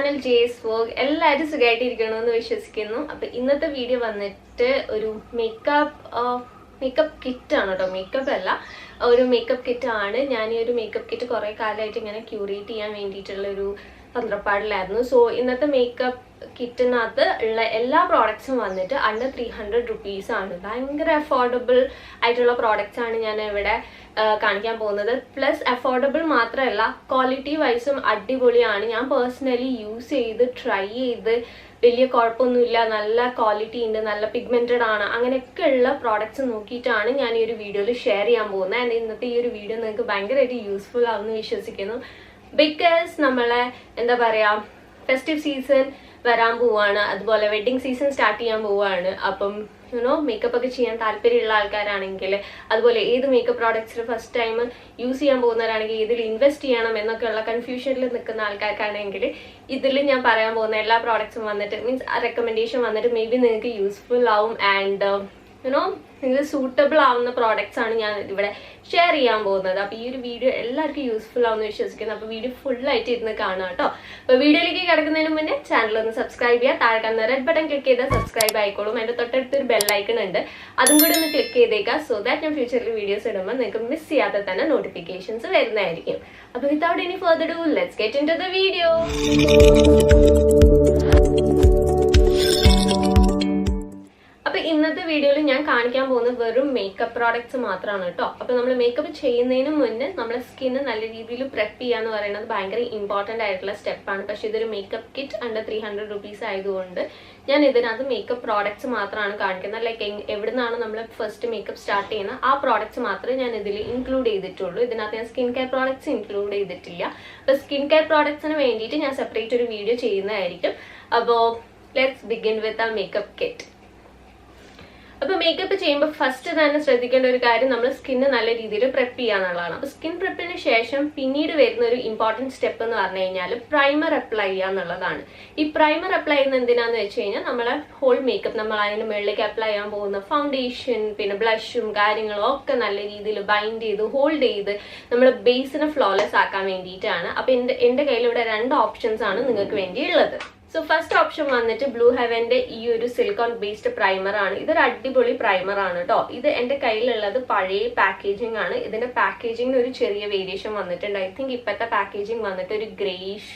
Channel JS Work എല്ലാവരും സുഖമായിട്ടിരിക്കണമെന്ന് വിശ്വസിക്കുന്നു. അപ്പോൾ ഇന്നത്തെ വീഡിയോ വന്നിട്ട് ഒരു മേക്കപ്പ് കിറ്റ് ആണ് കേട്ടോ. മേക്കപ്പ് അല്ല, ഒരു മേക്കപ്പ് കിറ്റ് ആണ്. ഞാൻ ഈ ഒരു മേക്കപ്പ് കിറ്റ് കുറേ കാലമായിട്ട് ഇങ്ങനെ ക്യൂറേറ്റ് ചെയ്യാൻ വേണ്ടിയിട്ടുള്ള ഒരു തന്ത്രപ്പാടിലായിരുന്നു. സോ ഇന്നത്തെ മേക്കപ്പ് കിറ്റിനകത്ത് ഉള്ള എല്ലാ പ്രോഡക്ട്സും വന്നിട്ട് അണ്ടർ 300 റുപ്പീസ് ആണ്. ഭയങ്കര അഫോർഡബിൾ ആയിട്ടുള്ള പ്രോഡക്ട്സ് ആണ് ഞാൻ ഇവിടെ കാണിക്കാൻ പോകുന്നത്. പ്ലസ് അഫോർഡബിൾ മാത്രമല്ല, ക്വാളിറ്റി വൈസും അടിപൊളിയാണ്. ഞാൻ പേഴ്സണലി യൂസ് ചെയ്ത് ട്രൈ ചെയ്ത് വലിയ കുഴപ്പമൊന്നുമില്ല, നല്ല ക്വാളിറ്റി ഉണ്ട്, നല്ല പിഗ്മെന്റഡ് ആണ്, അങ്ങനെയൊക്കെ ഉള്ള പ്രോഡക്ട്സ് നോക്കിയിട്ടാണ് ഞാൻ ഈ ഒരു വീഡിയോയിൽ ഷെയർ ചെയ്യാൻ പോകുന്നത്. ആൻഡ് ഇന്നത്തെ ഈ ഒരു വീഡിയോ നിങ്ങൾക്ക് ഭയങ്കരമായിട്ട് യൂസ്ഫുൾ ആവുമെന്ന് വിശ്വസിക്കുന്നു. ബിക്കോസ് നമ്മളെ എന്താ പറയാ, ഫെസ്റ്റീവ് സീസൺ വരാൻ പോവാണ്, അതുപോലെ വെഡിങ് സീസൺ സ്റ്റാർട്ട് ചെയ്യാൻ പോവാണ്. അപ്പം മേക്കപ്പ് ഒക്കെ ചെയ്യാൻ താല്പര്യമുള്ള ആൾക്കാരാണെങ്കിൽ, അതുപോലെ ഏത് മേക്കപ്പ് പ്രോഡക്ട്സിൽ ഫസ്റ്റ് ടൈം യൂസ് ചെയ്യാൻ പോകുന്നവരാണെങ്കിൽ ഇതിൽ ഇൻവെസ്റ്റ് ചെയ്യണം എന്നൊക്കെയുള്ള കൺഫ്യൂഷനിൽ നിൽക്കുന്ന ആൾക്കാർക്കാണെങ്കിൽ ഇതിൽ ഞാൻ പറയാൻ പോകുന്ന എല്ലാ പ്രോഡക്ട്സും വന്നിട്ട് മീൻസ് റെക്കമെൻഡേഷൻ വന്നിട്ട് മേ ബി നിങ്ങൾക്ക് യൂസ്ഫുൾ ആവും. ആൻഡ് നിങ്ങൾക്ക് സൂട്ടബിൾ ആവുന്ന പ്രോഡക്ട്സ് ആണ് ഞാൻ ഇവിടെ ഷെയർ ചെയ്യാൻ പോകുന്നത്. അപ്പോൾ ഈ ഒരു വീഡിയോ എല്ലാവർക്കും യൂസ്ഫുൾ ആവുമെന്ന് വിശ്വസിക്കുന്നു. അപ്പോൾ വീഡിയോ ഫുള്ളായിട്ട് ഇരുന്ന് കാണാം കേട്ടോ. അപ്പോൾ വീഡിയോയിലേക്ക് കിടക്കുന്നതിന് മുന്നേ ചാനൽ ഒന്ന് സബ്സ്ക്രൈബ് ചെയ്യുക. താഴെ കാണുന്ന റെഡ് ബട്ടൺ ക്ലിക്ക് ചെയ്താൽ സബ്സ്ക്രൈബ് ആയിക്കോളും. അതിൻ്റെ തൊട്ടടുത്തൊരു ബെല്ലൈക്കൺ ഉണ്ട്, അതും കൂടി ഒന്ന് ക്ലിക്ക് ചെയ്തേക്കുക. സോ ദാറ്റ് ഞാൻ ഫ്യൂച്ചറിൽ വീഡിയോസ് ഇടുമ്പോൾ നിങ്ങൾക്ക് മിസ് ചെയ്യാതെ തന്നെ നോട്ടിഫിക്കേഷൻസ് വരുന്നതായിരിക്കും. അപ്പോൾ without any further do, let's get into the video. ഇന്നത്തെ വീഡിയോയിൽ ഞാൻ കാണിക്കാൻ പോകുന്നത് വെറും മേക്കപ്പ് പ്രോഡക്ട്സ് മാത്രമാണ് കേട്ടോ. അപ്പൊ നമ്മൾ മേക്കപ്പ് ചെയ്യുന്നതിന് മുന്നേ നമ്മളെ സ്കിന്ന് നല്ല രീതിയിൽ പ്രെപ്പ് ചെയ്യാന്ന് പറയുന്നത് ഭയങ്കര ഇമ്പോർട്ടന്റ് ആയിട്ടുള്ള സ്റ്റെപ്പാണ്. പക്ഷെ ഇതൊരു മേക്കപ്പ് കിറ്റ് അണ്ടർ 300 റുപ്പീസ് ആയതുകൊണ്ട് ഞാൻ ഇതിനകത്ത് മേക്കപ്പ് പ്രോഡക്ട്സ് മാത്രമാണ് കാണിക്കുന്നത്. ലൈക്ക് എവിടുന്നാണ് നമ്മൾ ഫസ്റ്റ് മേക്കപ്പ് സ്റ്റാർട്ട് ചെയ്യുന്നത് ആ പ്രോഡക്ട്സ് മാത്രമേ ഞാൻ ഇതിൽ ഇൻക്ലൂഡ് ചെയ്തിട്ടുള്ളൂ. ഇതിനകത്ത് ഞാൻ സ്കിൻ കെയർ പ്രോഡക്ട്സ് ഇൻക്ലൂഡ് ചെയ്തിട്ടില്ല. അപ്പൊ സ്കിൻ കെയർ പ്രോഡക്ട്സിന് വേണ്ടിയിട്ട് ഞാൻ സെപ്പറേറ്റ് ഒരു വീഡിയോ ചെയ്യുന്നതായിരിക്കും. അപ്പോൾ ലെറ്റ്സ് ബിഗിൻ വിത്ത് ആ മേക്കപ്പ് കിറ്റ്. അപ്പൊ മേക്കപ്പ് ചെയ്യുമ്പോൾ ഫസ്റ്റ് തന്നെ ശ്രദ്ധിക്കേണ്ട ഒരു കാര്യം നമ്മൾ സ്കിന്ന് നല്ല രീതിയിൽ പ്രെപ്പ് ചെയ്യാന്നുള്ളതാണ്. അപ്പൊ സ്കിൻ പ്രെപ്പിന് ശേഷം പിന്നീട് വരുന്ന ഒരു ഇമ്പോർട്ടന്റ് സ്റ്റെപ്പ് എന്ന് പറഞ്ഞു കഴിഞ്ഞാൽ പ്രൈമർ അപ്ലൈ ചെയ്യുക എന്നുള്ളതാണ്. ഈ പ്രൈമർ അപ്ലൈ ചെയ്യുന്ന എന്തിനാന്ന് വെച്ച് കഴിഞ്ഞാൽ നമ്മളെ ഹോൾ മേക്കപ്പ്, നമ്മൾ അതിന് മുകളിലേക്ക് അപ്ലൈ ചെയ്യാൻ പോകുന്ന ഫൗണ്ടേഷൻ പിന്നെ ബ്ലഷും കാര്യങ്ങളും ഒക്കെ നല്ല രീതിയിൽ ബൈൻഡ് ചെയ്ത് ഹോൾഡ് ചെയ്ത് നമ്മൾ ബേസിനെ ഫ്ലോലെസ് ആക്കാൻ വേണ്ടിയിട്ടാണ്. അപ്പൊ എന്റെ കയ്യിൽ ഇവിടെ 2 ഓപ്ഷൻസ് ആണ് നിങ്ങൾക്ക് വേണ്ടി ഉള്ളത്. സോ ഫസ്റ്റ് ഓപ്ഷൻ വന്നിട്ട് ബ്ലൂ ഹെവന്റെ ഈ ഒരു സിലിക്കോൺ ബേസ്ഡ് പ്രൈമർ ആണ്. ഇതൊരു അടിപൊളി പ്രൈമർ ആണ് കേട്ടോ. ഇത് എന്റെ കയ്യിലുള്ളത് പഴയ പാക്കേജിംഗ് ആണ്. ഇതിന്റെ പാക്കേജിംഗിന് ഒരു ചെറിയ വേരിയേഷൻ വന്നിട്ടുണ്ട്. ഐ തിങ്ക് ഇപ്പോഴത്തെ പാക്കേജിംഗ് വന്നിട്ട് ഒരു ഗ്രേഷ്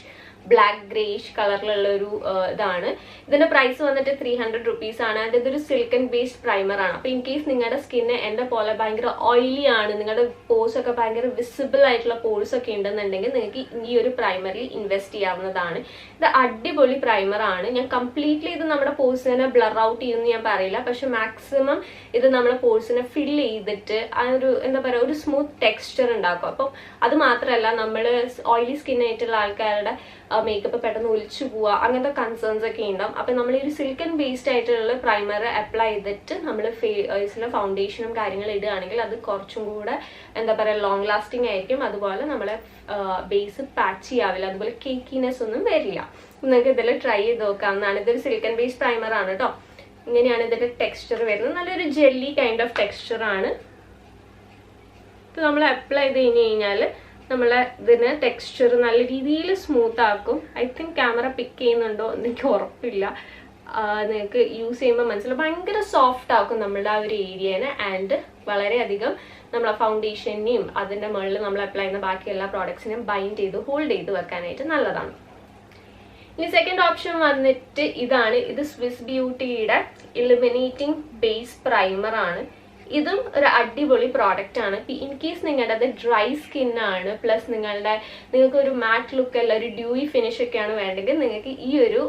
ബ്ലാക്ക് ഗ്രേഷ് കളറിലുള്ള ഒരു ഇതാണ്. ഇതിന്റെ പ്രൈസ് വന്നിട്ട് 300 റുപ്പീസ് ആണ്. ആൻഡ് ഇതൊരു സിലിക്കൺ ബേസ്ഡ് പ്രൈമർ ആണ്. അപ്പൊ ഇൻ കേസ് നിങ്ങളുടെ സ്കിന്ന് എന്റെ പോലെ ഭയങ്കര ഓയിലി ആണ്, നിങ്ങളുടെ പോഴ്സ് ഒക്കെ ഭയങ്കര വിസിബിൾ ആയിട്ടുള്ള പോഴ്സ് ഒക്കെ ഉണ്ടെന്നുണ്ടെങ്കിൽ നിങ്ങൾക്ക് ഈ ഒരു പ്രൈമറിൽ ഇൻവെസ്റ്റ് ചെയ്യാവുന്നതാണ്. ഇത് അടിപൊളി പ്രൈമർ ആണ്. ഞാൻ കംപ്ലീറ്റ്ലി ഇത് നമ്മുടെ പോഴ്സിനെ ബ്ലർ ഔട്ട് ചെയ്യുമെന്ന് ഞാൻ പറയില്ല, പക്ഷെ മാക്സിമം ഇത് നമ്മുടെ പോഴ്സിനെ ഫിൽ ചെയ്തിട്ട് ആ ഒരു എന്താ പറയുക ഒരു സ്മൂത്ത് ടെക്സ്ചർ ഉണ്ടാക്കും. അപ്പം അത് മാത്രമല്ല, നമ്മൾ ഓയിലി സ്കിൻ ആയിട്ടുള്ള ആൾക്കാരുടെ മേക്കപ്പ് പെട്ടെന്ന് ഒലിച്ചു പോവുക അങ്ങനത്തെ കൺസേൺസ് ഒക്കെ ഉണ്ടാവും. അപ്പൊ നമ്മൾ ഈ ഒരു സിലിക്കൺ ബേസ്ഡ് ആയിട്ടുള്ള പ്രൈമർ അപ്ലൈ ചെയ്തിട്ട് നമ്മൾ ഫേസിലെ ഫൗണ്ടേഷനും കാര്യങ്ങളും ഇടുകയാണെങ്കിൽ അത് കുറച്ചും കൂടെ എന്താ പറയുക ലോങ് ലാസ്റ്റിംഗ് ആയിരിക്കും. അതുപോലെ നമ്മളെ ബേസ് പാച്ചി ആവില്ല, അതുപോലെ കേക്കിനെസ് ഒന്നും വരില്ല. നിങ്ങൾക്ക് ഇതിൽ ട്രൈ ചെയ്ത് നോക്കാവുന്നതാണ്. ഇതൊരു സിലിക്കൺ ബേസ്ഡ് പ്രൈമർ ആണ് കേട്ടോ. ഇങ്ങനെയാണ് ഇതിന്റെ ടെക്സ്ചർ വരുന്നത്. നല്ലൊരു ജെല്ലി കൈൻഡ് ഓഫ് ടെക്സ്ചർ ആണ്. ഇപ്പൊ നമ്മൾ അപ്ലൈ ചെയ്ത് കഴിഞ്ഞാൽ നമ്മളെ ഇതിന് ടെക്സ്ചർ നല്ല രീതിയിൽ സ്മൂത്ത് ആക്കും. ഐ തിങ്ക് ക്യാമറ പിക്ക് ചെയ്യുന്നുണ്ടോ എന്ന് എനിക്ക് ഉറപ്പില്ല. നിങ്ങൾക്ക് യൂസ് ചെയ്യുമ്പോൾ മനസ്സിലാവും ഭയങ്കര സോഫ്റ്റ് ആക്കും നമ്മളുടെ ആ ഒരു ഏരിയനെ. ആൻഡ് വളരെയധികം നമ്മളെ ഫൗണ്ടേഷനെയും അതിൻ്റെ മുകളിൽ നമ്മൾ അപ്ലൈ ചെയ്യുന്ന ബാക്കി എല്ലാ പ്രോഡക്ട്സിനെയും ബൈൻഡ് ചെയ്ത് ഹോൾഡ് ചെയ്ത് വെക്കാനായിട്ട് നല്ലതാണ്. ഇനി സെക്കൻഡ് ഓപ്ഷൻ വന്നിട്ട് ഇതാണ്. ഇത് സ്വിസ് ബ്യൂട്ടിയുടെ ഇലുമിനേറ്റിംഗ് ബേസ് പ്രൈമർ ആണ്. ഇതും ഒരു അടിപൊളി പ്രോഡക്റ്റ് ആണ്. ഇൻ കേസ് നിങ്ങളുടെ ഡ്രൈ സ്കിന്നാണ്, പ്ലസ് നിങ്ങൾക്ക് ഒരു മാറ്റ് ലുക്ക് അല്ല ഒരു ഡ്യൂയി ഫിനിഷ് ഒക്കെയാണ് വേണ്ടെങ്കിൽ നിങ്ങൾക്ക് ഈ ഒരു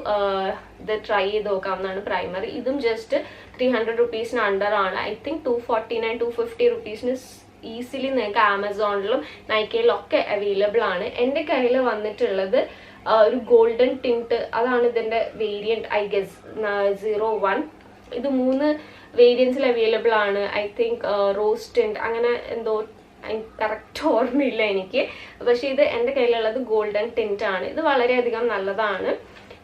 ഇത് ട്രൈ ചെയ്ത് നോക്കാവുന്നതാണ് പ്രൈമർ. ഇതും ജസ്റ്റ് 300 റുപ്പീസിന് അണ്ടർ ആണ്. ഐ തിങ്ക് 249-250 റുപ്പീസിന് ഈസിലി നിങ്ങൾക്ക് ആമസോണിലും നൈക്കയിലും ഒക്കെ അവൈലബിൾ ആണ്. എൻ്റെ കയ്യിൽ വന്നിട്ടുള്ളത് ഒരു ഗോൾഡൻ ടിൻറ്റ്, അതാണ് ഇതിന്റെ വേരിയന്റ്. I guess 01. ഇത് 3 വേരിയൻസിൽ അവൈലബിൾ ആണ്. ഐ തിങ്ക് റോസ് ടിൻറ്റ് അങ്ങനെ എന്തോ കറക്റ്റ് ഓർമ്മയില്ല എനിക്ക്. പക്ഷെ ഇത് എൻ്റെ കയ്യിലുള്ളത് ഗോൾഡൻ ടിൻറ്റ് ആണ്. ഇത് വളരെയധികം നല്ലതാണ്.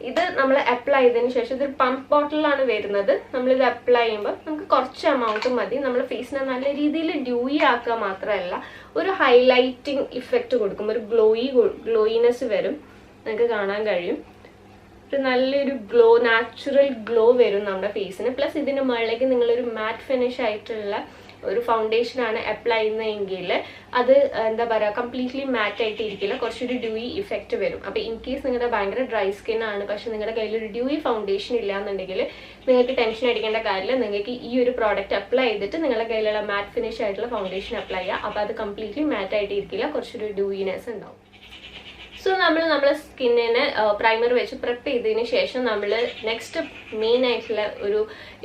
ഇത് നമ്മൾ അപ്ലൈ ചെയ്തതിന് ശേഷം ഇതൊരു പമ്പ് ബോട്ടിലാണ് വരുന്നത്. നമ്മളിത് അപ്ലൈ ചെയ്യുമ്പോൾ നമുക്ക് കുറച്ച് എമൗണ്ട് മതി. നമ്മുടെ ഫേസിനെ നല്ല രീതിയിൽ ഡ്യൂയി ആക്കുക മാത്രമല്ല ഒരു ഹൈലൈറ്റിംഗ് ഇഫക്റ്റ് കൊടുക്കും. ഒരു ഗ്ലോയിനെസ് വരും, നിങ്ങൾക്ക് കാണാൻ കഴിയും. ഒരു നല്ലൊരു ഗ്ലോ, നാച്ചുറൽ ഗ്ലോ വരും നമ്മുടെ ഫേസിന്. പ്ലസ് ഇതിന്റെ മുകളിലേക്ക് നിങ്ങളൊരു മാറ്റ് ഫിനിഷ് ആയിട്ടുള്ള ഒരു ഫൗണ്ടേഷൻ ആണ് അപ്ലൈ ചെയ്യുന്നതെങ്കിൽ അത് എന്താ പറയുക, കംപ്ലീറ്റ്ലി മാറ്റ് ആയിട്ട് ഇരിക്കില്ല, കുറച്ചൊരു ഡ്യൂയി ഇഫക്റ്റ് വരും. അപ്പോൾ ഇൻ കേസ് നിങ്ങളുടെ ഭയങ്കര ഡ്രൈ സ്കിൻ ആണ്, പക്ഷെ നിങ്ങളുടെ കയ്യിൽ ഒരു ഡ്യൂയി ഫൗണ്ടേഷൻ ഇല്ല എന്നുണ്ടെങ്കിൽ നിങ്ങൾക്ക് ടെൻഷൻ അടിക്കേണ്ട കാര്യമില്ല. നിങ്ങൾക്ക് ഈ ഒരു പ്രോഡക്റ്റ് അപ്ലൈ ചെയ്തിട്ട് നിങ്ങളുടെ കയ്യിലുള്ള മാറ്റ് ഫിനിഷ് ആയിട്ടുള്ള ഫൗണ്ടേഷൻ അപ്ലൈ ചെയ്യുക. അപ്പോൾ അത് കംപ്ലീറ്റ്ലി മാറ്റ് ആയിട്ട് ഇരിക്കില്ല, കുറച്ചൊരു ഡ്യൂയിനെസ് ഉണ്ടാവും. സോ നമ്മളെ സ്കിന്നിനെ പ്രൈമർ വെച്ച് പ്രെപ്പ് ചെയ്തതിന് ശേഷം നമ്മൾ നെക്സ്റ്റ് മെയിൻ ആയിട്ടുള്ള ഒരു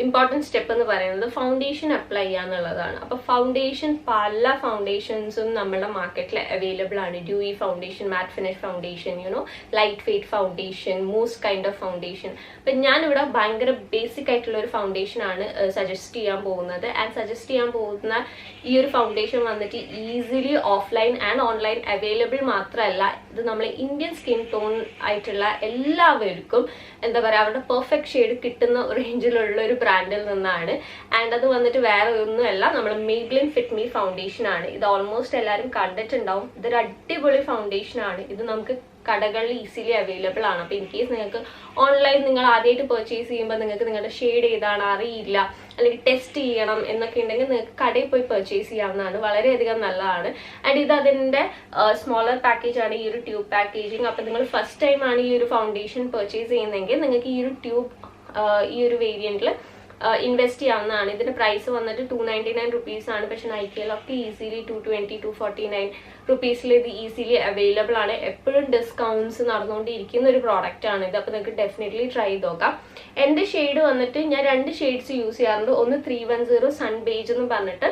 ഇമ്പോർട്ടൻറ്റ് സ്റ്റെപ്പ് എന്ന് പറയുന്നത് ഫൗണ്ടേഷൻ അപ്ലൈ ചെയ്യുക എന്നുള്ളതാണ്. അപ്പോൾ ഫൗണ്ടേഷൻ, പല ഫൗണ്ടേഷൻസും നമ്മുടെ മാർക്കറ്റിൽ അവൈലബിൾ ആണ്. Dewy foundation, matte finish foundation, light weight foundation, mousse kind of foundation. അപ്പം ഞാനിവിടെ ഭയങ്കര ബേസിക് ആയിട്ടുള്ള ഒരു ഫൗണ്ടേഷൻ ആണ് സജസ്റ്റ് ചെയ്യാൻ പോകുന്നത്. ആൻഡ് സജസ്റ്റ് ചെയ്യാൻ പോകുന്ന ഈ ഒരു ഫൗണ്ടേഷൻ വന്നിട്ട് easily offline and online available മാത്രമല്ല, ഇത് നമ്മൾ ഇന്ത്യൻ സ്കിൻ ടോൺ ആയിട്ടുള്ള എല്ലാവർക്കും എന്താ പറയുക, അവരുടെ പെർഫെക്റ്റ് ഷെയ്ഡ് കിട്ടുന്ന റേഞ്ചിലുള്ള ഒരു ബ്രാൻഡിൽ നിന്നാണ്. ആൻഡ് അത് വന്നിട്ട് വേറെ ഒന്നുമല്ല, നമ്മൾ മെയ്ബ്ലിൻ ഫിറ്റ് മീ ഫൗണ്ടേഷൻ ആണ്. ഇത് ഓൾമോസ്റ്റ് എല്ലാവരും കണ്ടിട്ടുണ്ടാവും. ഇതൊരു അടിപൊളി ഫൗണ്ടേഷൻ ആണ്. ഇത് നമുക്ക് കടകളിൽ ഈസിലി അവൈലബിൾ ആണ്. അപ്പോൾ ഇൻ കേസ് നിങ്ങൾക്ക് ഓൺലൈൻ നിങ്ങൾ ആദ്യമായിട്ട് പർച്ചേസ് ചെയ്യുമ്പോൾ നിങ്ങൾക്ക് നിങ്ങളുടെ ഷെയ്ഡ് ഏതാണ് അറിയില്ല, അല്ലെങ്കിൽ ടെസ്റ്റ് ചെയ്യണം എന്നൊക്കെ ഉണ്ടെങ്കിൽ നിങ്ങൾക്ക് കടയിൽ പോയി പർച്ചേസ് ചെയ്യാവുന്നതാണ്. വളരെയധികം നല്ലതാണ്. ആൻഡ് ഇത് അതിൻ്റെ സ്മോളർ പാക്കേജ് ആണ്, ഈ ഒരു ട്യൂബ് പാക്കേജിങ്. അപ്പോൾ നിങ്ങൾ ഫസ്റ്റ് ടൈം ആണ് ഈ ഒരു ഫൗണ്ടേഷൻ പർച്ചേസ് ചെയ്യുന്നതെങ്കിൽ നിങ്ങൾക്ക് ഈ ഒരു ട്യൂബ്, ഈ ഒരു വേരിയന്റിൽ ഇൻവെസ്റ്റ് ചെയ്യാവുന്നതാണ്. ഇതിന്റെ പ്രൈസ് വന്നിട്ട് 299 റുപ്പീസ് ആണ്. പക്ഷെ നൈക്കയിലൊക്കെ ഈസിലി 220, 249 റുപ്പീസിൽ ഇത് ഈസിലി അവൈലബിൾ ആണ്. എപ്പോഴും ഡിസ്കൗണ്ട്സ് നടന്നുകൊണ്ടിരിക്കുന്ന ഒരു പ്രോഡക്റ്റ് ആണ് ഇത്. അപ്പോൾ നിങ്ങൾക്ക് ഡെഫിനറ്റ്ലി ട്രൈ ചെയ്ത് നോക്കാം. എൻ്റെ ഷെയ്ഡ് വന്നിട്ട് ഞാൻ 2 ഷെയ്ഡ്സ് യൂസ് ചെയ്യാറുണ്ട്. ഒന്ന് 310 സൺ ബേജ് എന്ന് പറഞ്ഞിട്ട്,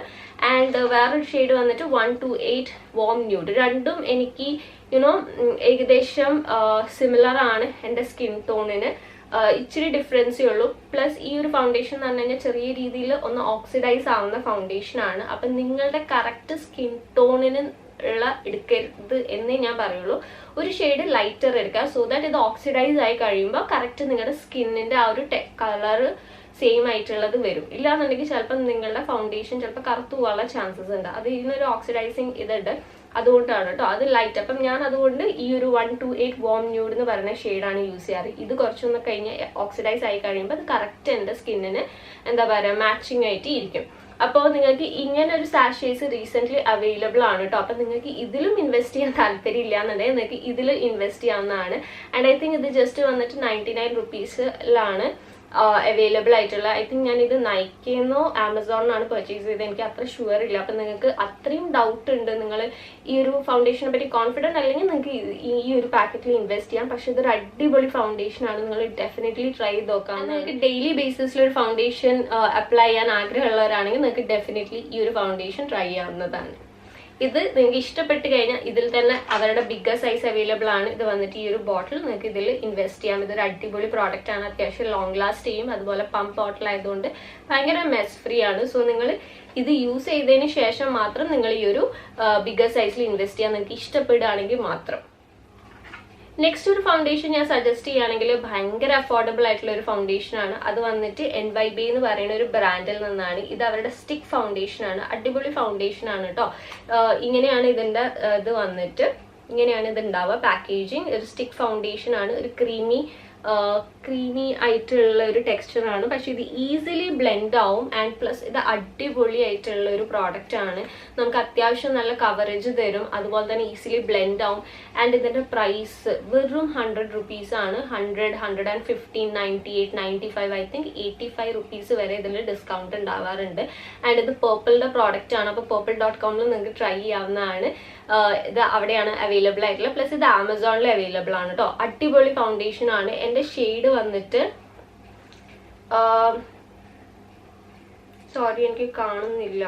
ആൻഡ് വേറൊരു ഷെയ്ഡ് വന്നിട്ട് 128 വാം ന്യൂഡ്. രണ്ടും എനിക്ക് ഏകദേശം സിമിലർ ആണ് എൻ്റെ സ്കിൻ ടോണിന്. ഇച്ചിരി ഡിഫറൻസേ ഉള്ളൂ. പ്ലസ് ഈ ഒരു ഫൗണ്ടേഷൻ എന്ന് പറഞ്ഞു കഴിഞ്ഞാൽ ചെറിയ രീതിയിൽ ഒന്ന് ഓക്സിഡൈസ് ആവുന്ന ഫൗണ്ടേഷൻ ആണ്. അപ്പം നിങ്ങളുടെ കറക്റ്റ് സ്കിൻ ടോണിന് ഉള്ള എടുക്കരുത് എന്നേ ഞാൻ പറയുള്ളൂ. ഒരു ഷെയ്ഡ് ലൈറ്റർ എടുക്കുക, സോ ദാറ്റ് ഇത് ഓക്സിഡൈസ് ആയി കഴിയുമ്പോൾ കറക്റ്റ് നിങ്ങളുടെ സ്കിന്നിന്റെ ആ ഒരു കളറ് സെയിം ആയിട്ടുള്ളത് വരും. ഇല്ലാന്നുണ്ടെങ്കിൽ ചിലപ്പോൾ നിങ്ങളുടെ ഫൗണ്ടേഷൻ ചിലപ്പോൾ കറുത്തു പോകാനുള്ള ചാൻസസ് ഉണ്ട്. അത് ഇതിനൊരു ഓക്സിഡൈസിങ് ഇതുണ്ട്, അതുകൊണ്ടാണ് കേട്ടോ. അത് ലൈറ്റ്. അപ്പം ഞാൻ അതുകൊണ്ട് ഈ ഒരു 128 വാം ന്യൂഡ് എന്ന് പറയുന്ന ഷെയ്ഡാണ് യൂസ് ചെയ്യാറ്. ഇത് കുറച്ചൊന്ന് കഴിഞ്ഞ് ഓക്സിഡൈസ് ആയി കഴിയുമ്പോൾ അത് കറക്റ്റ് എൻ്റെ സ്കിന്നിന് എന്താ പറയുക മാച്ചിങ് ആയിട്ട് ഇരിക്കും. അപ്പോൾ നിങ്ങൾക്ക് ഇങ്ങനെ ഒരു സാഷേസ് റീസെന്റ് അവൈലബിൾ ആണ് കേട്ടോ. അപ്പം നിങ്ങൾക്ക് ഇതിലും ഇൻവെസ്റ്റ് ചെയ്യാൻ താല്പര്യം ഇല്ല എന്നുണ്ടെങ്കിൽ നിങ്ങൾക്ക് ഇതിൽ ഇൻവെസ്റ്റ് ചെയ്യാവുന്നതാണ്. ആൻഡ് ഐ തിങ്ക് ഇത് ജസ്റ്റ് വന്നിട്ട് 99 റുപ്പീസിലാണ് അവൈലബിൾ ആയിട്ടുള്ള. ഐ തിങ്ക് ഞാൻ ഇത് നൈക്കയെന്നോ ആമസോണിനാണ് പർച്ചേസ് ചെയ്തത്, എനിക്ക് അത്ര ഷുവർ ഇല്ല. അപ്പം നിങ്ങൾക്ക് അത്രയും ഡൗട്ട് ഉണ്ട്, നിങ്ങൾ ഈ ഒരു ഫൗണ്ടേഷനെ പറ്റി കോൺഫിഡൻറ്റ് അല്ലെങ്കിൽ നിങ്ങൾക്ക് ഈ ഒരു പാക്കറ്റിൽ ഇൻവെസ്റ്റ് ചെയ്യാം. പക്ഷെ ഇതൊരു അടിപൊളി ഫൗണ്ടേഷൻ ആണ്, നിങ്ങൾ ഡെഫിനറ്റ്ലി ട്രൈ ചെയ്ത് നോക്കാം. നിങ്ങൾക്ക് ഡെയിലി ബേസിസിൽ ഒരു ഫൗണ്ടേഷൻ അപ്ലൈ ചെയ്യാൻ ആഗ്രഹമുള്ളവരാണെങ്കിൽ നിങ്ങൾക്ക് ഡെഫിനറ്റ്ലി ഈ ഒരു ഫൗണ്ടേഷൻ ട്രൈ ചെയ്യാവുന്നതാണ്. ഇത് നിങ്ങൾക്ക് ഇഷ്ടപ്പെട്ട് കഴിഞ്ഞാൽ ഇതിൽ തന്നെ അവരുടെ ബിഗ്ഗർ സൈസ് അവൈലബിൾ ആണ്. ഇത് വന്നിട്ട് ഈ ഒരു ബോട്ടിൽ നിങ്ങൾക്ക് ഇതിൽ ഇൻവെസ്റ്റ് ചെയ്യാം. ഇതൊരു അടിപൊളി പ്രോഡക്റ്റ് ആണ്, അത്യാവശ്യം ലോങ് ലാസ്റ്റ് ചെയ്യും. അതുപോലെ പമ്പ് ബോട്ടിൽ ആയതുകൊണ്ട് ഭയങ്കര മെസ് ഫ്രീ ആണ്. സോ നിങ്ങൾ ഇത് യൂസ് ചെയ്തതിന് ശേഷം മാത്രം നിങ്ങൾ ഈ ഒരു ബിഗ്ഗർ സൈസിൽ ഇൻവെസ്റ്റ് ചെയ്യാൻ നിങ്ങൾക്ക് ഇഷ്ടപ്പെടുകയാണെങ്കിൽ മാത്രം. നെക്സ്റ്റ് ഒരു ഫൗണ്ടേഷൻ ഞാൻ സജസ്റ്റ് ചെയ്യുകയാണെങ്കിൽ ഭയങ്കര അഫോർഡബിൾ ആയിട്ടുള്ള ഒരു ഫൗണ്ടേഷൻ ആണ്. അത് വന്നിട്ട് NYB എന്ന് പറയുന്ന ഒരു ബ്രാൻഡിൽ നിന്നാണ്. ഇത് അവരുടെ സ്റ്റിക്ക് ഫൗണ്ടേഷൻ ആണ്. അടിപൊളി ഫൗണ്ടേഷൻ ആണ് കേട്ടോ. ഇങ്ങനെയാണ് ഇതിന്റെ ഇത് വന്നിട്ട്, ഇങ്ങനെയാണ് ഇത് ഉണ്ടാവുക പാക്കേജിങ്. ഒരു സ്റ്റിക്ക് ഫൗണ്ടേഷൻ ആണ്, ഒരു ക്രീമി ആയിട്ടുള്ള ഒരു ടെക്സ്ചർ ആണ്. പക്ഷെ ഇത് ഈസിലി ബ്ലെൻഡ് ആവും. ആൻഡ് പ്ലസ് ഇത് അടിപൊളി ആയിട്ടുള്ള ഒരു പ്രോഡക്റ്റ് ആണ്. നമുക്ക് അത്യാവശ്യം നല്ല കവറേജ് തരും, അതുപോലെ തന്നെ ഈസിലി ബ്ലെൻഡ് ആവും. ആൻഡ് ഇതിന്റെ പ്രൈസ് വെറും 100 റുപ്പീസ് ആണ്. 100, 115, 98, 95, ഐ തിങ്ക് 85 റുപ്പീസ് വരെ ഇതിൽ ഡിസ്കൗണ്ട് ഉണ്ടാവാറുണ്ട്. ആൻഡ് ഇത് പേർപ്പിളിന്റെ പ്രോഡക്റ്റ് ആണ്. അപ്പോൾ purple.com നിങ്ങൾക്ക് ട്രൈ ചെയ്യാവുന്നതാണ്. ഇത് അവിടെയാണ് അവൈലബിൾ ആയിട്ടുള്ളത്. പ്ലസ് ഇത് ആമസോണിൽ അവൈലബിൾ ആണ് കേട്ടോ. അടിപൊളി ഫൗണ്ടേഷൻ ആണ്. എൻ്റെ ഷെയ്ഡ് വന്നിട്ട് സോറി എനിക്ക് കാണുന്നില്ല,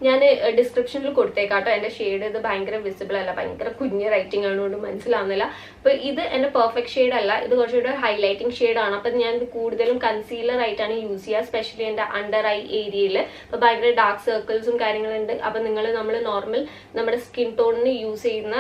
ഞാൻ ഡിസ്ക്രിപ്ഷനിൽ കൊടുത്തേക്കാട്ടോ. എൻ്റെ ഷെയ്ഡ് ഇത് ഭയങ്കര വിസിബിൾ അല്ല, ഭയങ്കര കുഞ്ഞ് റൈറ്റിംഗ് ആണോണ്ട് മനസ്സിലാവുന്നില്ല. അപ്പോൾ ഇത് എൻ്റെ പെർഫെക്റ്റ് ഷെയ്ഡ് അല്ല, ഇത് കുറച്ചുകൂടെ ഹൈലൈറ്റിംഗ് ഷെയ്ഡാണ്. അപ്പം ഞാൻ ഇത് കൂടുതലും കൺസീലർ ആയിട്ടാണ് യൂസ് ചെയ്യുക, സ്പെഷ്യലി എൻ്റെ അണ്ടർ ഐ ഏരിയയിൽ. അപ്പോൾ ഭയങ്കര ഡാർക്ക് സർക്കിൾസും കാര്യങ്ങളുണ്ട്. അപ്പം നമ്മൾ നോർമൽ നമ്മുടെ സ്കിൻ ടോണിന് യൂസ് ചെയ്യുന്ന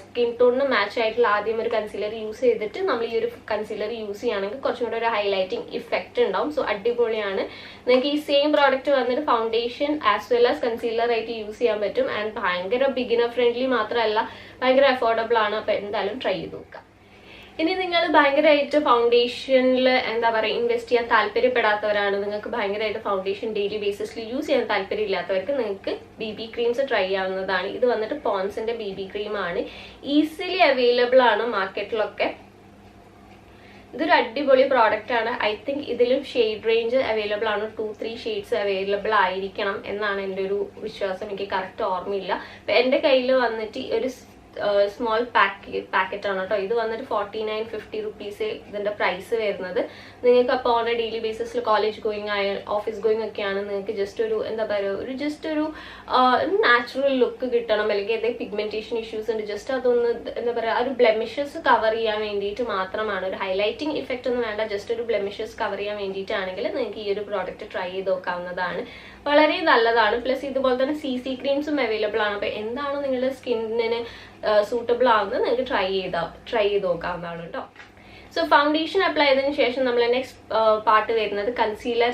സ്കിൻ ടോണിന് മാച്ച് ആയിട്ടുള്ള ആദ്യം ഒരു കൺസീലർ യൂസ് ചെയ്തിട്ട് നമ്മൾ ഈ ഒരു കൺസീലർ യൂസ് ചെയ്യുകയാണെങ്കിൽ കുറച്ചും കൂടെ ഒരു ഹൈലൈറ്റിംഗ് ഇഫക്റ്റ് ഉണ്ടാവും. സോ അടിപൊളിയാണ്. നിങ്ങൾക്ക് ഈ സെയിം പ്രോഡക്റ്റ് വന്നിട്ട് foundation as well as concealer ആയിട്ട് യൂസ് ചെയ്യാൻ പറ്റും. ആൻഡ് ഭയങ്കര ബിഗിനർ ഫ്രണ്ട്ലി മാത്രമല്ല, ഭയങ്കര അഫോർഡബിൾ ആണ്. അപ്പോൾ എന്തായാലും ട്രൈ ചെയ്ത് നോക്കാം. ഇനി നിങ്ങൾ ഭയങ്കരമായിട്ട് ഫൗണ്ടേഷനിൽ എന്താ പറയുക ഇൻവെസ്റ്റ് ചെയ്യാൻ താല്പര്യപ്പെടാത്തവരാണ്, നിങ്ങൾക്ക് ഭയങ്കരമായിട്ട് ഫൗണ്ടേഷൻ ഡെയിലി ബേസിസിൽ യൂസ് ചെയ്യാൻ താല്പര്യമില്ലാത്തവർക്ക് നിങ്ങൾക്ക് BB ക്രീംസ് ട്രൈ ചെയ്യാവുന്നതാണ്. ഇത് വന്നിട്ട് പോൺസിന്റെ BB ക്രീമാണ്, ഈസിലി അവൈലബിൾ ആണ് മാർക്കറ്റിലൊക്കെ. ഇതൊരു അടിപൊളി പ്രോഡക്റ്റ് ആണ്. ഐ തിങ്ക് ഇതിലും ഷെയ്ഡ് റേഞ്ച് അവൈലബിൾ ആണ്, 2-3 ഷെയ്ഡ്സ് അവൈലബിൾ ആയിരിക്കണം എന്നാണ് എൻ്റെ ഒരു വിശ്വാസം. എനിക്ക് കറക്റ്റ് ഓർമ്മയില്ല. അപ്പൊ എൻ്റെ കയ്യിൽ വന്നിട്ട് ഒരു സ്മോൾ പാക്കറ്റ് ആണ് കേട്ടോ. ഇത് വന്നിട്ട് 49-50 റുപ്പീസ് ഇതിന്റെ പ്രൈസ് വരുന്നത്. നിങ്ങൾക്ക് അപ്പോൾ ഓൺ എ ഡെയിലി ബേസിസിൽ കോളേജ് ഗോയിങ് ആയ ഓഫീസ് ഗോയിങ് ഒക്കെയാണ്, നിങ്ങൾക്ക് ജസ്റ്റ് ഒരു എന്താ പറയുക ജസ്റ്റ് ഒരു നാച്ചുറൽ ലുക്ക് കിട്ടണം, അല്ലെങ്കിൽ ഏതെങ്കിലും പിഗ്മെന്റേഷൻ ഇഷ്യൂസ് ഉണ്ട്, ജസ്റ്റ് അതൊന്ന് എന്താ പറയുക ഒരു ബ്ലെമിഷസ് കവർ ചെയ്യാൻ വേണ്ടിയിട്ട് മാത്രമാണ്. ഒരു ഹൈലൈറ്റിംഗ് ഇഫക്റ്റ് ഒന്നും വേണ്ട, ജസ്റ്റ് ഒരു ബ്ലെമിഷസ് കവർ ചെയ്യാൻ വേണ്ടിയിട്ടാണെങ്കിൽ നിങ്ങൾക്ക് ഈ ഒരു പ്രോഡക്റ്റ് ട്രൈ ചെയ്ത് നോക്കാവുന്നതാണ്. വളരെ നല്ലതാണ്. പ്ലസ് ഇതുപോലെ തന്നെ CC ക്രീംസും അവൈലബിൾ ആണ്. അപ്പൊ എന്താണ് നിങ്ങളുടെ സ്കിന്നിന് സൂട്ടബിൾ ആവുന്നത് നിങ്ങൾക്ക് ട്രൈ ചെയ്ത് നോക്കാവുന്നതാണ് കേട്ടോ. സോ ഫൗണ്ടേഷൻ അപ്ലൈ ചെയ്തതിനു ശേഷം നമ്മൾ നെക്സ്റ്റ് പാർട്ട് വരുന്നത് കൺസീലർ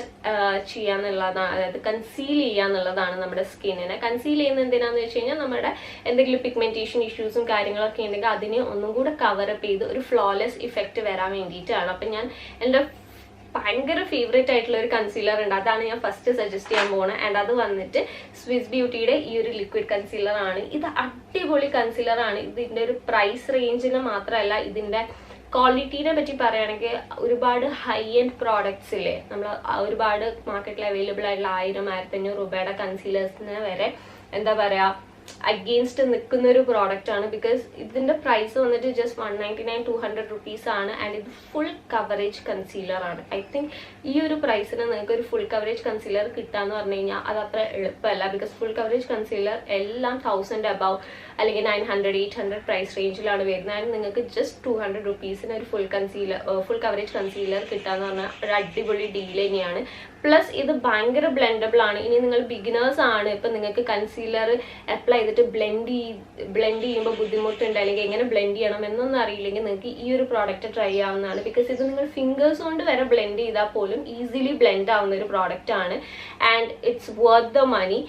ചെയ്യാന്നുള്ളതാണ്, അതായത് കൺസീൽ ചെയ്യാന്നുള്ളതാണ് നമ്മുടെ സ്കിന്നിനെ. കൺസീൽ ചെയ്യുന്നത് എന്തിനാന്ന് വെച്ച് കഴിഞ്ഞാൽ നമ്മുടെ എന്തെങ്കിലും പിഗ്മെന്റേഷൻ ഇഷ്യൂസും കാര്യങ്ങളൊക്കെ ഉണ്ടെങ്കിൽ അതിനെ ഒന്നും കൂടെ കവറപ്പ് ചെയ്ത് ഒരു ഫ്ലോലെസ് ഇഫക്റ്റ് വരാൻ വേണ്ടിയിട്ടാണ്. അപ്പൊ ഞാൻ എൻ്റെ ഭയങ്കര ഫേവറേറ്റ് ആയിട്ടുള്ള ഒരു കൺസീലർ ഉണ്ട്, അതാണ് ഞാൻ ഫസ്റ്റ് സജസ്റ്റ് ചെയ്യാൻ പോകുന്നത്. ആൻഡ് അത് വന്നിട്ട് സ്വിസ് ബ്യൂട്ടിയുടെ ഈ ഒരു ലിക്വിഡ് കൺസീലർ ആണ്. ഇത് അടിപൊളി കൺസീലർ ആണ്. ഇതിന്റെ ഒരു പ്രൈസ് റേഞ്ചിന് മാത്രമല്ല, ഇതിന്റെ ക്വാളിറ്റീനെ പറ്റി പറയുകയാണെങ്കിൽ ഒരുപാട് ഹൈ എൻഡ് പ്രോഡക്ട്സ് ഇല്ലേ, നമ്മൾ ഒരുപാട് മാർക്കറ്റിൽ അവൈലബിൾ ആയിട്ടുള്ള 1000-1500 രൂപയുടെ കൺസീലേഴ്സിന് വരെ എന്താ പറയാ അഗെയിൻസ്റ്റ് നിൽക്കുന്ന ഒരു പ്രോഡക്റ്റ് ആണ്. ബിക്കോസ് ഇതിന്റെ പ്രൈസ് വന്നിട്ട് ജസ്റ്റ് 199-200 റുപ്പീസ് ആണ്. ആൻഡ് ഇത് ഫുൾ കവറേജ് കൺസീലർ ആണ്. ഐ തിങ്ക് ഈ ഒരു പ്രൈസിന് നിങ്ങൾക്ക് ഒരു ഫുൾ കവറേജ് കൺസീലർ കിട്ടാന്ന് പറഞ്ഞു കഴിഞ്ഞാൽ അത് അത്ര എളുപ്പമല്ല. ബിക്കോസ് ഫുൾ കവറേജ് കൺസീലർ എല്ലാം 1000 അബവ് അല്ലെങ്കിൽ 900-800 പ്രൈസ് റേഞ്ചിലാണ് വരുന്നത്. ആൻഡ് നിങ്ങൾക്ക് ജസ്റ്റ് 200 റുപ്പീസിന് ഒരു ഫുൾ കവറേജ് കൺസീലർ കിട്ടാന്ന് പറഞ്ഞാൽ ഒരു അടിപൊളി ഡീൽ തന്നെയാണ്. പ്ലസ് ഇത് ഭയങ്കര ബ്ലെൻഡബിൾ ആണ്. ഇനി നിങ്ങൾ ബിഗിനേഴ്സ് ആണ്, ഇപ്പൊ നിങ്ങൾക്ക് കൺസീലർ അപ്ലൈ ചെയ്തിട്ട് ബ്ലെൻഡ് ചെയ്യുമ്പോൾ ബുദ്ധിമുട്ടുണ്ട്, അല്ലെങ്കിൽ എങ്ങനെ ബ്ലെൻഡ് ചെയ്യണം എന്നൊന്നും അറിയില്ലെങ്കിൽ നിങ്ങൾക്ക് ഈ ഒരു പ്രോഡക്റ്റ് ട്രൈ ചെയ്യാവുന്നതാണ്. ബിക്കോസ് ഇത് നിങ്ങൾ ഫിംഗേഴ്സ് കൊണ്ട് വരെ ബ്ലെൻഡ് ചെയ്താൽ പോലും ഈസിലി ബ്ലെൻഡ് ആവുന്ന ഒരു പ്രോഡക്റ്റ് ആണ്. And it's worth the money.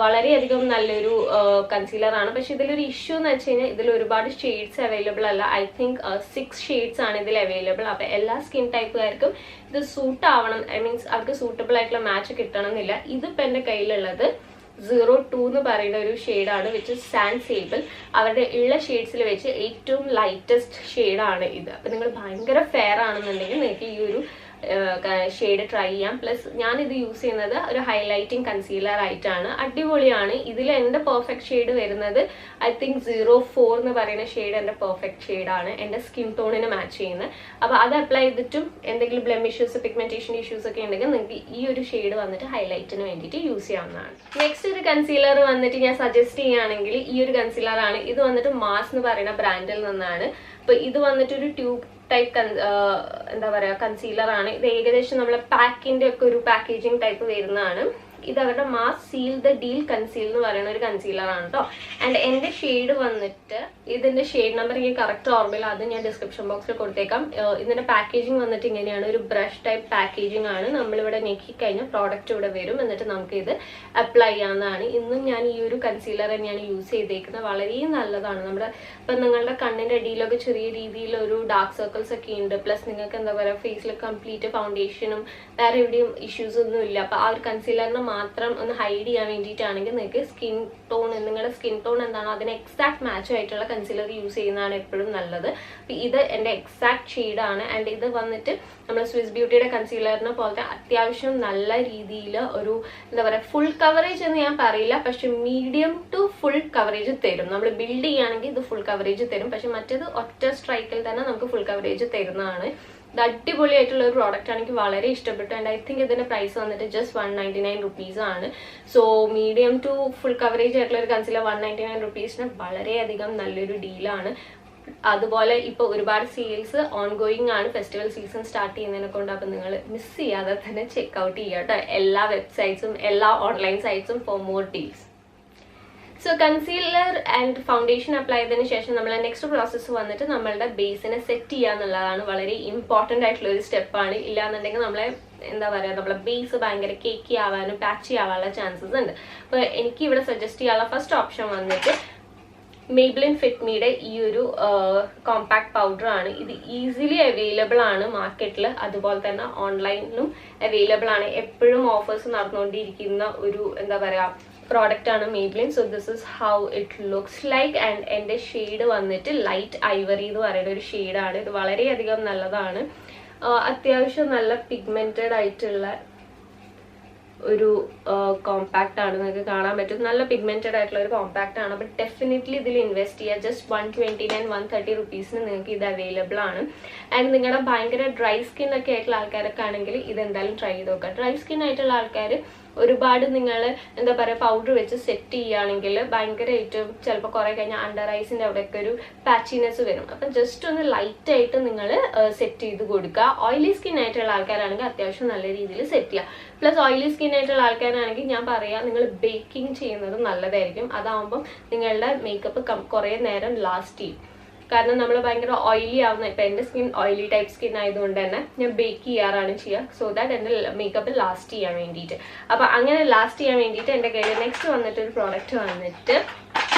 വളരെയധികം നല്ലൊരു കൺസീലർ ആണ്. പക്ഷെ ഇതിലൊരു ഇഷ്യൂ എന്ന് വെച്ച് കഴിഞ്ഞാൽ ഇതിൽ ഒരുപാട് ഷെയ്ഡ്സ് അവൈലബിൾ അല്ല. ഐ തിങ്ക് 6 ഷെയ്ഡ്സ് ആണ് ഇതിൽ അവൈലബിൾ. അപ്പൊ എല്ലാ സ്കിൻ ടൈപ്പുകാർക്കും ഇത് സൂട്ട് ആവണം, ഐ മീൻസ് അവർക്ക് സൂട്ടബിൾ ആയിട്ടുള്ള മാച്ച് കിട്ടണം എന്നില്ല. ഇതിപ്പോ എന്റെ കയ്യിലുള്ളത് 02 എന്ന് പറയുന്ന ഒരു ഷെയ്ഡാണ്, വിച്ച് ഇസ് സാൻഡ് സേബിൾ. അവരുടെ ഉള്ള ഷെയ്ഡ്സിൽ വെച്ച് ഏറ്റവും ലൈറ്റസ്റ്റ് ഷെയ്ഡാണ് ഇത്. അപ്പൊ നിങ്ങൾ ഭയങ്കര ഫെയർ ആണെന്നുണ്ടെങ്കിൽ നിങ്ങൾക്ക് ഈ ഒരു ഷെയ്ഡ് ട്രൈ ചെയ്യാം. പ്ലസ് ഞാനിത് യൂസ് ചെയ്യുന്നത് ഒരു ഹൈലൈറ്റിംഗ് കൺസീലർ ആയിട്ടാണ്. അടിപൊളിയാണ്. ഇതിൽ എൻ്റെ പെർഫെക്റ്റ് ഷെയ്ഡ് വരുന്നത് ഐ തിങ്ക് 04 എന്ന് പറയുന്ന ഷെയ്ഡ് എൻ്റെ പെർഫെക്റ്റ് ഷെയ്ഡാണ്, എൻ്റെ സ്കിൻ ടോണിന് മാച്ച് ചെയ്യുന്നത്. അപ്പോൾ അത് അപ്ലൈ ചെയ്തിട്ടും എന്തെങ്കിലും ബ്ലെമിഷസ് പിഗ്മെന്റേഷൻ ഇഷ്യൂസ് ഒക്കെ ഉണ്ടെങ്കിൽ നിങ്ങൾക്ക് ഈ ഒരു ഷെയ്ഡ് വന്നിട്ട് ഹൈലൈറ്റിന് വേണ്ടിയിട്ട് യൂസ് ചെയ്യാവുന്നതാണ്. നെക്സ്റ്റ് ഒരു കൺസീലർ വന്നിട്ട് ഞാൻ സജസ്റ്റ് ചെയ്യുകയാണെങ്കിൽ ഈ ഒരു കൺസീലർ ആണ്. ഇത് വന്നിട്ട് മാസ് എന്ന് പറയുന്ന ബ്രാൻഡിൽ നിന്നാണ്. അപ്പൊ ഇത് വന്നിട്ട് ഒരു ട്യൂബ് ടൈപ്പ് എന്താ പറയാ കൺസീലർ ആണ്. ഇത് ഏകദേശം നമ്മളെ പാക്കിന്റെ ഒക്കെ ഒരു പാക്കേജിങ് ടൈപ്പ് വരുന്നതാണ്. ഇത് അവരുടെ mass seal the deal conceal എന്ന് പറയുന്ന ഒരു കൺസീലർ ആണ് കേട്ടോ. ആൻഡ് എന്റെ ഷെയ്ഡ് വന്നിട്ട് ഇതിന്റെ ഷെയ്ഡ് നമ്പർ എനിക്ക് കറക്റ്റ് ഓർമ്മയില്ല, അത് ഞാൻ ഡിസ്ക്രിപ്ഷൻ ബോക്സിൽ കൊടുത്തേക്കാം. ഇതിന്റെ പാക്കേജിങ് വന്നിട്ട് ഇങ്ങനെയാണ്, ഒരു ബ്രഷ് ടൈപ്പ് പാക്കേജിങ് ആണ്. നമ്മളിവിടെ ഞെക്കി കഴിഞ്ഞാൽ പ്രോഡക്റ്റ് ഇവിടെ വരും, എന്നിട്ട് നമുക്ക് ഇത് അപ്ലൈ ചെയ്യാവുന്നതാണ്. ഇന്നും ഞാൻ ഈ ഒരു കൺസീലർ തന്നെയാണ് യൂസ് ചെയ്തേക്കുന്നത്. വളരെ നല്ലതാണ്. നമ്മുടെ ഇപ്പം നിങ്ങളുടെ കണ്ണിന്റെ അടിയിലൊക്കെ ചെറിയ രീതിയിൽ ഒരു ഡാർക്ക് സർക്കിൾസ് ഒക്കെ ഉണ്ട്, പ്ലസ് നിങ്ങൾക്ക് എന്താ പറയുക ഫേസിൽ കംപ്ലീറ്റ് ഫൗണ്ടേഷനും വേറെ എവിടെയും ഇഷ്യൂസ് ഒന്നും ഇല്ല. അപ്പൊ ആ ഒരു കൺസീലറിന് മാത്രം ഒന്ന് ഹൈഡ് ചെയ്യാൻ വേണ്ടിയിട്ടാണെങ്കിൽ നിങ്ങൾക്ക് സ്കിൻ ടോൺ, നിങ്ങളുടെ സ്കിൻ ടോൺ എന്താണോ അതിന് എക്സാക്ട് മാച്ച് ആയിട്ടുള്ള കൺസീലർ യൂസ് ചെയ്യുന്നതാണ് എപ്പോഴും നല്ലത്. അപ്പൊ ഇത് എൻ്റെ എക്സാക്ട് ഷെയ്ഡാണ്. ആൻഡ് ഇത് വന്നിട്ട് നമ്മൾ സ്വിസ് ബ്യൂട്ടിയുടെ കൺസീലറിനെ പോലത്തെ അത്യാവശ്യം നല്ല രീതിയിൽ ഒരു എന്താ പറയുക ഫുൾ കവറേജ് എന്ന് ഞാൻ പറയില്ല, പക്ഷെ മീഡിയം ടു ഫുൾ കവറേജ് തരും. നമ്മൾ ബിൽഡ് ചെയ്യുകയാണെങ്കിൽ ഇത് ഫുൾ കവറേജ് തരും, പക്ഷെ മറ്റേത് ഒറ്റ സ്ട്രൈക്കിൽ തന്നെ നമുക്ക് ഫുൾ കവറേജ് തരുന്നതാണ്. ഇത് അടിപൊളിയായിട്ടുള്ള ഒരു പ്രോഡക്റ്റ് ആണ്, എനിക്ക് വളരെ ഇഷ്ടപ്പെട്ടു. ആൻഡ് ഐ തിങ്ക് ഇതിന്റെ പ്രൈസ് വന്നിട്ട് ജസ്റ്റ് 199 റുപ്പീസ് ആണ്. So medium to full coverage ആയിട്ടുള്ള ഒരു കൺസീലർ 199 റുപ്പീസിന് വളരെയധികം നല്ലൊരു ഡീലാണ്. അതുപോലെ ഇപ്പൊ ഒരുപാട് സെയിൽസ് ഓൺ ഗോയിങ് ആണ്, ഫെസ്റ്റിവൽ സീസൺ സ്റ്റാർട്ട് ചെയ്യുന്നതിനെ കൊണ്ട്. അപ്പൊ നിങ്ങൾ മിസ് ചെയ്യാതെ തന്നെ ചെക്ക്ഔട്ട് ചെയ്യുക കേട്ടോ, എല്ലാ വെബ്സൈറ്റ്സും എല്ലാ ഓൺലൈൻ സൈറ്റ്സും for more deals. So concealer and foundation apply ചെയ്തതിനു ശേഷം നമ്മൾ നെക്സ്റ്റ് പ്രോസസ്സ് വന്നിട്ട് നമ്മളുടെ ബേസിനെ സെറ്റ് ചെയ്യുക എന്നുള്ളതാണ്. വളരെ ഇമ്പോർട്ടൻ്റ് ആയിട്ടുള്ള ഒരു സ്റ്റെപ്പാണ്. ഇല്ലാന്നുണ്ടെങ്കിൽ നമ്മളെ എന്താ പറയുക നമ്മളെ ബേസ് ഭയങ്കര കേക്കി ആവാനും പാച്ചി ആവാനുള്ള ചാൻസസ് ഉണ്ട്. അപ്പോൾ എനിക്ക് ഇവിടെ സജസ്റ്റ് ചെയ്യാനുള്ള ഫസ്റ്റ് ഓപ്ഷൻ വന്നിട്ട് മെയ്ബ്ലിൻ ഫിറ്റ്മിയുടെ ഈ ഒരു കോമ്പാക്ട് പൗഡർ ആണ്. ഇത് ഈസിലി അവൈലബിൾ ആണ് മാർക്കറ്റിൽ, അതുപോലെ തന്നെ ഓൺലൈനിലും അവൈലബിൾ ആണ്. എപ്പോഴും ഓഫേഴ്സ് നടന്നുകൊണ്ടിരിക്കുന്ന ഒരു എന്താ പറയുക പ്രോഡക്റ്റ് ആണ് Maybelline. So this is how it looks like. And എൻ്റെ ഷെയ്ഡ് വന്നിട്ട് ലൈറ്റ് ഐവറി എന്ന് പറയുന്ന ഒരു ഷെയ്ഡാണ്. ഇത് വളരെയധികം നല്ലതാണ്. അത്യാവശ്യം നല്ല പിഗ്മെന്റഡ് ആയിട്ടുള്ള ഒരു കോമ്പാക്റ്റ് ആണ്. നിങ്ങൾക്ക് കാണാൻ പറ്റും നല്ല പിഗ്മെന്റഡ് ആയിട്ടുള്ള ഒരു കോമ്പാക്റ്റ് ആണ്. അപ്പോൾ ഡെഫിനറ്റ്ലി ഇതിൽ ഇൻവെസ്റ്റ് ചെയ്യുക. ജസ്റ്റ് 129 130 റുപ്പീസിന് നിങ്ങൾക്ക് ഇത് അവൈലബിൾ ആണ്. ആൻഡ് നിങ്ങളുടെ ഭയങ്കര ഡ്രൈ സ്കിൻ ഒക്കെ ആയിട്ടുള്ള ആൾക്കാരൊക്കെ ആണെങ്കിൽ ഇത് എന്തായാലും ട്രൈ ചെയ്ത് നോക്കുക. ഡ്രൈ സ്കിൻ ആയിട്ടുള്ള ആൾക്കാർ ഒരുപാട് നിങ്ങൾ എന്താ പറയുക പൗഡർ വെച്ച് സെറ്റ് ചെയ്യുകയാണെങ്കിൽ ഭയങ്കരമായിട്ടും ചിലപ്പോൾ കുറേ കഴിഞ്ഞാൽ അണ്ടർ ഐസിൻ്റെ അവിടെയൊക്കെ ഒരു പാച്ചിനെസ് വരും. അപ്പം ജസ്റ്റ് ഒന്ന് ലൈറ്റായിട്ട് നിങ്ങൾ സെറ്റ് ചെയ്ത് കൊടുക്കുക. ഓയിലി സ്കിൻ ആയിട്ടുള്ള ആൾക്കാരാണെങ്കിൽ അത്യാവശ്യം നല്ല രീതിയിൽ സെറ്റ് ചെയ്യുക. പ്ലസ് ഓയിലി സ്കിൻ ആയിട്ടുള്ള ആൾക്കാരാണെങ്കിൽ ഞാൻ പറയാം നിങ്ങൾ ബേക്കിംഗ് ചെയ്യുന്നത് നല്ലതായിരിക്കും. അതാവുമ്പം നിങ്ങളുടെ മേക്കപ്പ് കുറേ നേരം ലാസ്റ്റ് ചെയ്യും. കാരണം നമ്മൾ ഭയങ്കര ഓയിലി ആവുന്ന, ഇപ്പം എൻ്റെ സ്കിൻ ഓയിലി ടൈപ്പ് സ്കിൻ ആയതുകൊണ്ട് തന്നെ ഞാൻ ബേക്ക് ചെയ്യാറാണ് ചെയ്യുക. സോ ദാറ്റ് എൻ്റെ മേക്കപ്പ് ലാസ്റ്റ് ചെയ്യാൻ വേണ്ടിയിട്ട്. അപ്പം അങ്ങനെ ലാസ്റ്റ് ചെയ്യാൻ വേണ്ടിയിട്ട് എൻ്റെ കയ്യിൽ നെക്സ്റ്റ് വന്നിട്ടൊരു പ്രോഡക്റ്റ് വന്നിട്ട്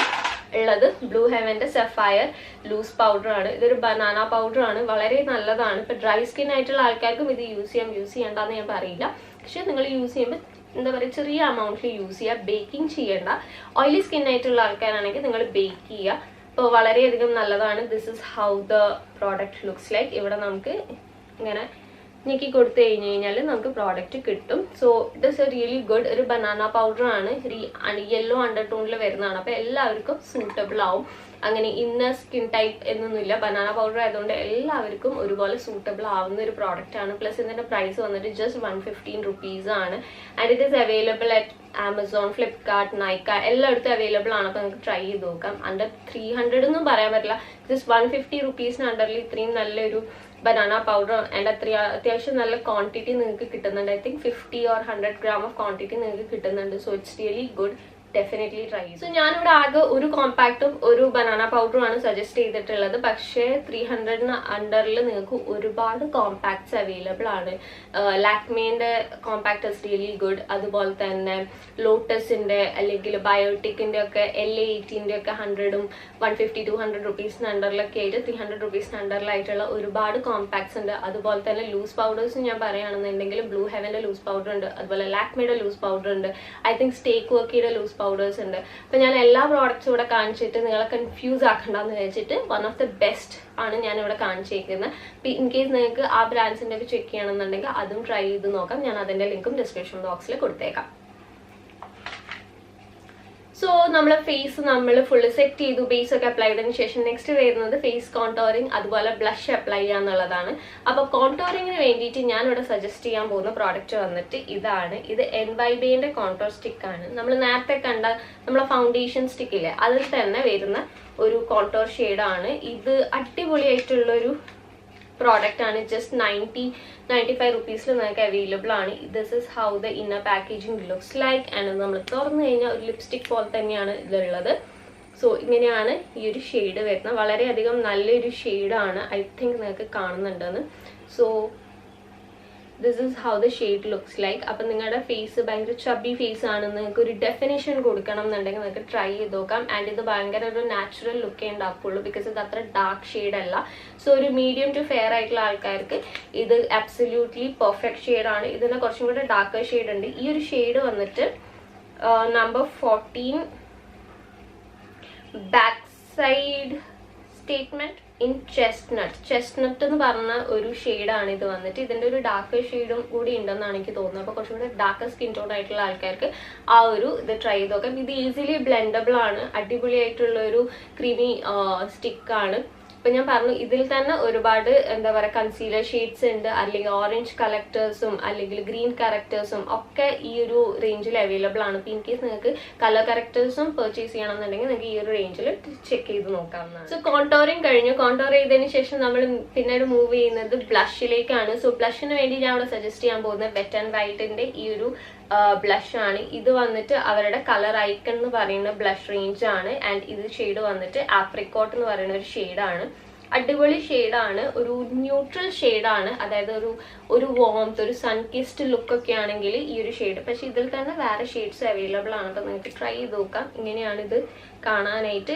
ഉള്ളത് ബ്ലൂ ഹെവൻ്റെ സഫയർ ലൂസ് പൗഡർ ആണ്. ഇതൊരു ബനാന പൗഡർ ആണ്. വളരെ നല്ലതാണ്. ഇപ്പം ഡ്രൈ സ്കിൻ ആയിട്ടുള്ള ആൾക്കാർക്കും ഇത് യൂസ് ചെയ്യേണ്ടെന്ന് ഞാൻ പറയില്ല. പക്ഷെ നിങ്ങൾ യൂസ് ചെയ്യുമ്പോൾ എന്താ പറയുക ചെറിയ എമൗണ്ടിൽ യൂസ് ചെയ്യുക. ബേക്കിംഗ് ചെയ്യേണ്ട. ഓയിലി സ്കിൻ ആയിട്ടുള്ള ആൾക്കാരാണെങ്കിൽ നിങ്ങൾ ബേക്ക് ചെയ്യുക. അപ്പോൾ വളരെയധികം നല്ലതാണ്. This is how the product looks like. ഇവിടെ നമുക്ക് ഇങ്ങനെ ഞെക്കി കൊടുത്തു കഴിഞ്ഞാൽ നമുക്ക് പ്രോഡക്റ്റ് കിട്ടും. So it is A really good. ഒരു ബനാന പൗഡർ ആണ്. യെല്ലോ അണ്ടർടോണിൽ വരുന്നതാണ്. അപ്പോൾ എല്ലാവർക്കും സൂട്ടബിൾ ആവും. അങ്ങനെ ഇന്ന സ്കിൻ ടൈപ്പ് എന്നൊന്നുമില്ല. ബനാന പൗഡർ ആയതുകൊണ്ട് എല്ലാവർക്കും ഒരുപോലെ സൂട്ടബിൾ ആവുന്ന ഒരു പ്രോഡക്റ്റ് ആണ്. പ്ലസ് ഇതിൻ്റെ പ്രൈസ് വന്നിട്ട് ജസ്റ്റ് 115 റുപ്പീസ് ആണ്. And it is available at Amazon, Flipkart, Nykaa എല്ലായിടത്തും അവൈലബിൾ ആണ്. അപ്പോൾ നിങ്ങൾക്ക് ട്രൈ ചെയ്ത് നോക്കാം. അണ്ടർ 300 ഒന്നും പറയാൻ പറ്റില്ല. ജസ്റ്റ് 150 റുപ്പീസിന് അണ്ടറിൽ ഇത്രയും നല്ലൊരു ബനാന പൗഡർ ആൻഡ് അത്യാവശ്യം നല്ല ക്വാണ്ടിറ്റി നിങ്ങൾക്ക് കിട്ടുന്നുണ്ട്. I think 50 or 100 gram of quantity നിങ്ങൾക്ക് കിട്ടുന്നുണ്ട്. So it's really good. Definitely try ചെയ്യും. സോ ഞാനിവിടെ ആകെ ഒരു കോമ്പാക്റ്റും ഒരു ബനാന പൗഡറും ആണ് സജസ്റ്റ് ചെയ്തിട്ടുള്ളത്. പക്ഷേ 300 അണ്ടറിൽ നിങ്ങൾക്ക് ഒരുപാട് കോമ്പാക്ട്സ് അവൈലബിൾ ആണ്. ലാക്മേൻ്റെ കോമ്പാക്ട് ഇസ് റിയലി ഗുഡ്. അതുപോലെ തന്നെ ലോട്ടസിൻ്റെ അല്ലെങ്കിൽ ബയോട്ടിക്കിൻ്റെ ഒക്കെ LA18 ഒക്കെ 100ഉം 150 200 റുപ്പീസിന് അണ്ടറിലൊക്കെ ആയിട്ട് 300 റുപ്പീസിന് അണ്ടറിലായിട്ടുള്ള ഒരുപാട് കോമ്പാക്ട്സ് ഉണ്ട്. അതുപോലെ തന്നെ ലൂസ് പൗഡേഴ്സ് ഞാൻ പറയുകയാണെന്നുണ്ടെങ്കിൽ ബ്ലൂ ഹെവൻ്റെ ലൂസ് പൗഡർ ഉണ്ട്. അതുപോലെ ലാക്മേയുടെ ലൂസ് പൗഡർ ഉണ്ട്. ഐ തിങ്ക് സ്റ്റേക്ക് വർക്കിയുടെ ലൂസ് പൗഡേഴ്സ് ഉണ്ട്. അപ്പം ഞാൻ എല്ലാ പ്രോഡക്റ്റ്സും ഇവിടെ കാണിച്ചിട്ട് നിങ്ങളെ കൺഫ്യൂസ് ആക്കണ്ടെന്ന് വെച്ചിട്ട് വൺ ഓഫ് ദ ബെസ്റ്റ് ആണ് ഞാൻ ഇവിടെ കാണിച്ചേക്കുന്നത്. ഇൻ കേസ് നിങ്ങൾക്ക് ആ ബ്രാൻഡ്സിൻ്റെ ഒക്കെ ചെക്ക് ചെയ്യണമെന്നുണ്ടെങ്കിൽ അതും ട്രൈ ചെയ്ത് നോക്കാം. ഞാൻ അതിൻ്റെ ലിങ്കും ഡിസ്ക്രിപ്ഷൻ ബോക്സിൽ കൊടുത്തേക്കാം. സോ നമ്മളെ ഫേസ് നമ്മൾ ഫുള്ള് സെറ്റ് ചെയ്തു. ബേസ് ഒക്കെ അപ്ലൈ ചെയ്തതിന് ശേഷം നെക്സ്റ്റ് വരുന്നത് ഫേസ് കോണ്ടോറിങ് അതുപോലെ ബ്ലഷ് അപ്ലൈ ചെയ്യാന്നുള്ളതാണ്. അപ്പോൾ കോണ്ടോറിങ്ങിന് വേണ്ടിയിട്ട് ഞാനിവിടെ സജസ്റ്റ് ചെയ്യാൻ പോകുന്ന പ്രോഡക്റ്റ് വന്നിട്ട് ഇതാണ്. ഇത് NYBന്റെ കോണ്ടോർ സ്റ്റിക്കാണ്. നമ്മൾ നേരത്തെ കണ്ട നമ്മളെ ഫൗണ്ടേഷൻ സ്റ്റിക്കില്ലേ അതിൽ തന്നെ വരുന്ന ഒരു കോണ്ടോർ ഷെയ്ഡാണ്. ഇത് അടിപൊളിയായിട്ടുള്ളൊരു പ്രോഡക്റ്റ് ആണ്. ജസ്റ്റ് 90-95 റുപ്പീസിൽ നിങ്ങൾക്ക് അവൈലബിൾ ആണ്. This is how the inner packaging looks like. And നമ്മൾ തുറന്നു കഴിഞ്ഞാൽ ഒരു ലിപ്സ്റ്റിക് പോലെ തന്നെയാണ് ഇതിലുള്ളത്. സോ ഇങ്ങനെയാണ് ഈ ഒരു ഷെയ്ഡ് വരുന്നത്. വളരെയധികം നല്ലൊരു ഷെയ്ഡാണ്. ഐ തിങ്ക് നിങ്ങൾക്ക് കാണുന്നുണ്ടെന്ന്. So this is how the shade looks like. അപ്പം നിങ്ങളുടെ ഫേസ് ഭയങ്കര ചബി ഫേസ് ആണ്, നിങ്ങൾക്ക് ഒരു ഡെഫിനേഷൻ കൊടുക്കണം എന്നുണ്ടെങ്കിൽ നിങ്ങൾക്ക് ട്രൈ ചെയ്ത് നോക്കാം. ആൻഡ് ഇത് ഭയങ്കര ഒരു നാച്ചുറൽ ലുക്കേ ഉണ്ടാക്കുള്ളൂ. ബിക്കോസ് ഇത് അത്ര ഡാർക്ക് ഷെയ്ഡ് അല്ല. സോ ഒരു മീഡിയം ടു ഫെയർ ആയിട്ടുള്ള ആൾക്കാർക്ക് ഇത് അബ്സല്യൂട്ട്ലി പെർഫെക്റ്റ് ഷെയ്ഡാണ്. ഇതിന് കുറച്ചും കൂടെ ഡാർക്കർ ഷെയ്ഡ് ഉണ്ട്. ഈ ഒരു ഷെയ്ഡ് വന്നിട്ട് number 14 back side statement in chestnut എന്ന് പറഞ്ഞ ഒരു ഷെയ്ഡാണ് ഇത് വന്നിട്ട്. ഇതിൻ്റെ ഒരു ഡാർക്കർ ഷെയ്ഡും കൂടി ഉണ്ടെന്നാണ് എനിക്ക് തോന്നുന്നത്. അപ്പോൾ കുറച്ചും കൂടെ ഡാർക്കർ സ്കിൻ ടോൺ ആയിട്ടുള്ള ആൾക്കാർക്ക് ആ ഒരു ഇത് ട്രൈ ചെയ്ത് നോക്കാം. ഇത് ഈസിലി ബ്ലെൻഡബിൾ ആണ്. അടിപൊളിയായിട്ടുള്ള ഒരു ക്രീമി സ്റ്റിക്കാണ്. ഇപ്പം ഞാൻ പറഞ്ഞു ഇതിൽ തന്നെ ഒരുപാട് എന്താ പറയുക കൺസീലർ ഷെയ്ഡ്സ് ഉണ്ട്. അല്ലെങ്കിൽ ഓറഞ്ച് കറക്റ്റേഴ്സും അല്ലെങ്കിൽ ഗ്രീൻ കറക്റ്റേഴ്സും ഒക്കെ ഈ ഒരു റേഞ്ചിൽ അവൈലബിൾ ആണ്. ഇപ്പം ഇൻ കേസ് നിങ്ങൾക്ക് കളർ കറക്റ്റേഴ്സും പർച്ചേസ് ചെയ്യണമെന്നുണ്ടെങ്കിൽ നിങ്ങൾക്ക് ഈ ഒരു റേഞ്ചിൽ ചെക്ക് ചെയ്ത് നോക്കാവുന്നതാണ്. സോ കോണ്ടോറിങ് കഴിഞ്ഞു. കോണ്ടോർ ചെയ്തതിന് ശേഷം നമ്മൾ പിന്നീട് മൂവ് ചെയ്യുന്നത് ബ്ലഷിലേക്കാണ്. സോ ബ്ലഷിന് വേണ്ടി ഞാൻ ഇവിടെ സജസ്റ്റ് ചെയ്യാൻ പോകുന്നത് വെറ്റ് ആൻഡ് വൈറ്റിന്റെ ഈ ഒരു ബ്ലഷ് ആണ്. ഇത് വന്നിട്ട് അവരുടെ കളർ ഐക്കൺ എന്ന് പറയുന്ന ബ്ലഷ് റേഞ്ച് ആണ്. ആൻഡ് ഇത് ഷെയ്ഡ് വന്നിട്ട് ആപ്രിക്കോട്ട് എന്ന് പറയുന്ന ഒരു ഷെയ്ഡാണ്. അടിപൊളി ഷെയ്ഡാണ്, ഒരു ന്യൂട്രൽ ഷെയ്ഡാണ്. അതായത് ഒരു വോംത്ത്, ഒരു സൺ കിസ്ഡ് ലുക്ക് ഒക്കെ ആണെങ്കിൽ ഈ ഒരു ഷെയ്ഡ്. പക്ഷെ ഇതിൽ തന്നെ വേറെ ഷെയ്ഡ്സ് അവൈലബിൾ ആണ്. അപ്പോൾ നിങ്ങൾക്ക് ട്രൈ ചെയ്ത് നോക്കാം. ഇങ്ങനെയാണ് ഇത് കാണാനായിട്ട്.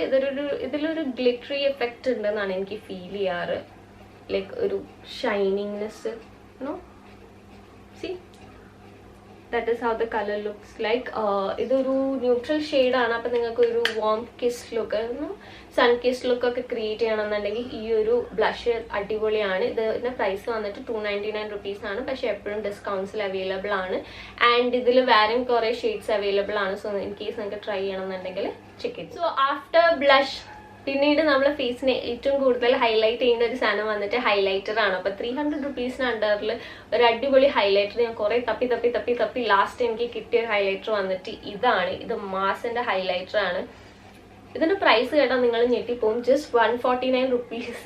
ഇതിലൊരു ഗ്ലിറ്ററി എഫക്റ്റ് ഉണ്ടെന്നാണ് എനിക്ക് ഫീൽ ചെയ്യാറ്. ലൈക്ക് ഒരു shiningness, see that is how the color looks like. ഇതൊരു ന്യൂട്രൽ ഷെയ്ഡാണ്. അപ്പം നിങ്ങൾക്ക് ഒരു warm kiss look, sun kiss look ഒക്കെ ക്രിയേറ്റ് ചെയ്യണമെന്നുണ്ടെങ്കിൽ ഈ ഒരു ബ്ലഷ് അടിപൊളിയാണ്. ഇതിന്റെ പ്രൈസ് വന്നിട്ട് 299 rupees ആണ്. പക്ഷെ എപ്പോഴും ഡിസ്കൗണ്ട്സിൽ അവൈലബിൾ ആണ്. ആൻഡ് ഇതിൽ വേറെയും കുറേ ഷെയ്ഡ്സ് അവൈലബിൾ ആണ്. സോ ഇൻ കേസ് നിങ്ങൾക്ക് ട്രൈ ചെയ്യണമെന്നുണ്ടെങ്കിൽ ചെക്ക് ചെയ്ത്. സോ ആഫ്റ്റർ ബ്ലഷ് പിന്നീട് നമ്മളെ ഫേസിനെ ഏറ്റവും കൂടുതൽ ഹൈലൈറ്റ് ചെയ്യുന്ന ഒരു സാധനം വന്നിട്ട് ഹൈലൈറ്റർ ആണ്. അപ്പൊ 300 rupees അണ്ടറിൽ ഒരു അടിപൊളി ഹൈലൈറ്റർ ഞാൻ കുറെ തപ്പി ലാസ്റ്റ് എനിക്ക് കിട്ടിയ ഹൈലൈറ്റർ വന്നിട്ട് ഇതാണ്. ഇത് മാസിന്റെ ഹൈലൈറ്റർ ആണ്. ഇതിന്റെ പ്രൈസ് കേട്ടാൽ നിങ്ങൾ ഞെട്ടിപ്പോവും. ജസ്റ്റ് 149 rupees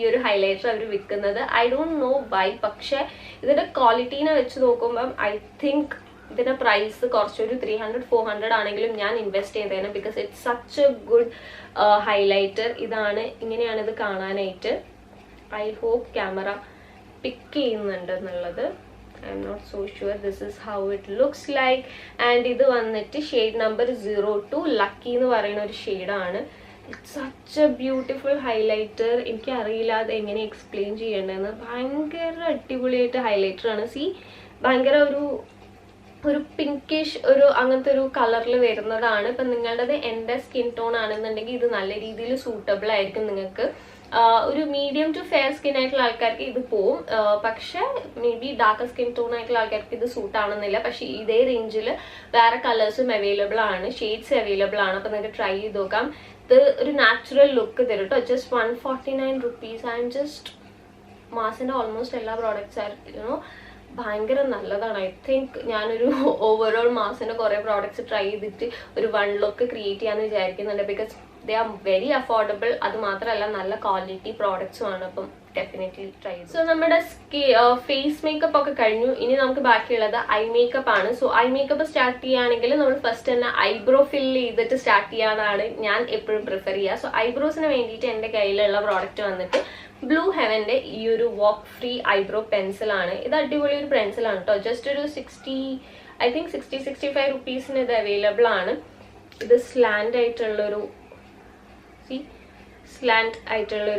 ഈ ഒരു ഹൈലൈറ്റർ അവർ വിൽക്കുന്നത്. I don't know why. പക്ഷെ ഇതിന്റെ ക്വാളിറ്റീനെ വെച്ച് നോക്കുമ്പം ഐ തിങ്ക് ഇതിന്റെ പ്രൈസ് കുറച്ചൊരു 300-400 ആണെങ്കിലും ഞാൻ ഇൻവെസ്റ്റ് ചെയ്തേനെ. Because it's such a good highlighter. ഇങ്ങനെയാണ് ഇത് കാണാനായിട്ട്. ഐ ഹോപ്പ് ക്യാമറ പിക്ക് ചെയ്യുന്നുണ്ട് എന്നുള്ളത്. I'm not so sure. This is how it looks like. And ഇത് വന്നിട്ട് ഷെയ്ഡ് നമ്പർ 02 ലക്കി എന്ന് പറയുന്ന ഒരു ഷെയ്ഡാണ്. It's such A beautiful highlighter. എനിക്കറിയില്ല അത് എങ്ങനെ എക്സ്പ്ലെയിൻ ചെയ്യേണ്ടതെന്ന്. ഭയങ്കര അടിപൊളിയായിട്ട് ഹൈലൈറ്റർ ആണ്. സി ഭയങ്കര ഒരു പിങ്കിഷ് അങ്ങനത്തെ ഒരു കളറിൽ വരുന്നതാണ്. ഇപ്പം നിങ്ങളുടേത് എൻ്റെ സ്കിൻ ടോൺ ആണെന്നുണ്ടെങ്കിൽ ഇത് നല്ല രീതിയിൽ സൂട്ടബിൾ ആയിരിക്കും നിങ്ങൾക്ക്. ഒരു മീഡിയം ടു ഫെയർ സ്കിൻ ആയിട്ടുള്ള ആൾക്കാർക്ക് ഇത് പോവും. പക്ഷെ may be dark skin tone ആയിട്ടുള്ള ആൾക്കാർക്ക് ഇത് സൂട്ട് ആണെന്നില്ല. പക്ഷെ ഇതേ റേഞ്ചിൽ വേറെ കളേഴ്സും അവൈലബിൾ ആണ്, ഷെയ്ഡ്സ് അവൈലബിൾ ആണ്. അപ്പം നിങ്ങൾക്ക് ട്രൈ ചെയ്ത് നോക്കാം. ഇത് ഒരു നാച്ചുറൽ ലുക്ക് തരും കേട്ടോ. Just 149 rupees. ആൻഡ് ജസ്റ്റ് മാസിൻ്റെ ഓൾമോസ്റ്റ് എല്ലാ പ്രോഡക്റ്റ്സ് ആയിരുന്നു ഭയങ്കര നല്ലതാണ്. ഐ തിങ്ക് ഞാനൊരു ഓവറോൾ മാസിന്റെ കുറെ പ്രോഡക്ട്സ് ട്രൈ ചെയ്തിട്ട് ഒരു 1 ലുക്ക് ക്രിയേറ്റ് ചെയ്യാന്ന് വിചാരിക്കുന്നുണ്ട്. Because they are very affordable. അത് മാത്രമല്ല നല്ല ക്വാളിറ്റി പ്രോഡക്ട്സും ആണ്. അപ്പം ഡെഫിനറ്റ്ലി ട്രൈ ചെയ്തു. സോ നമ്മുടെ ഫേസ് മേക്കപ്പ് ഒക്കെ കഴിഞ്ഞു. ഇനി നമുക്ക് ബാക്കിയുള്ളത് ഐ മേക്കപ്പ് ആണ്. സോ ഐ മേക്കപ്പ് സ്റ്റാർട്ട് ചെയ്യുകയാണെങ്കിൽ നമ്മൾ ഫസ്റ്റ് തന്നെ ഐബ്രോ ഫില്ല് ചെയ്തിട്ട് സ്റ്റാർട്ട് ചെയ്യാനാണ് ഞാൻ എപ്പോഴും പ്രിഫർ ചെയ്യുക. സോ ഐബ്രോസിന് വേണ്ടിയിട്ട് എൻ്റെ കയ്യിലുള്ള പ്രോഡക്റ്റ് വന്നിട്ട് ബ്ലൂ ഹെവന്റെ ഈ ഒരു വാക്ക് ഫ്രീ ഐബ്രോ പെൻസിലാണ്. ഇത് അടിപൊളി ഒരു പെൻസിലാണ് കേട്ടോ. ജസ്റ്റ് ഒരു 60-65 rupees ഇത് അവൈലബിൾ ആണ്. ഇത് സ്ലാൻഡ് ആയിട്ടുള്ളൊരു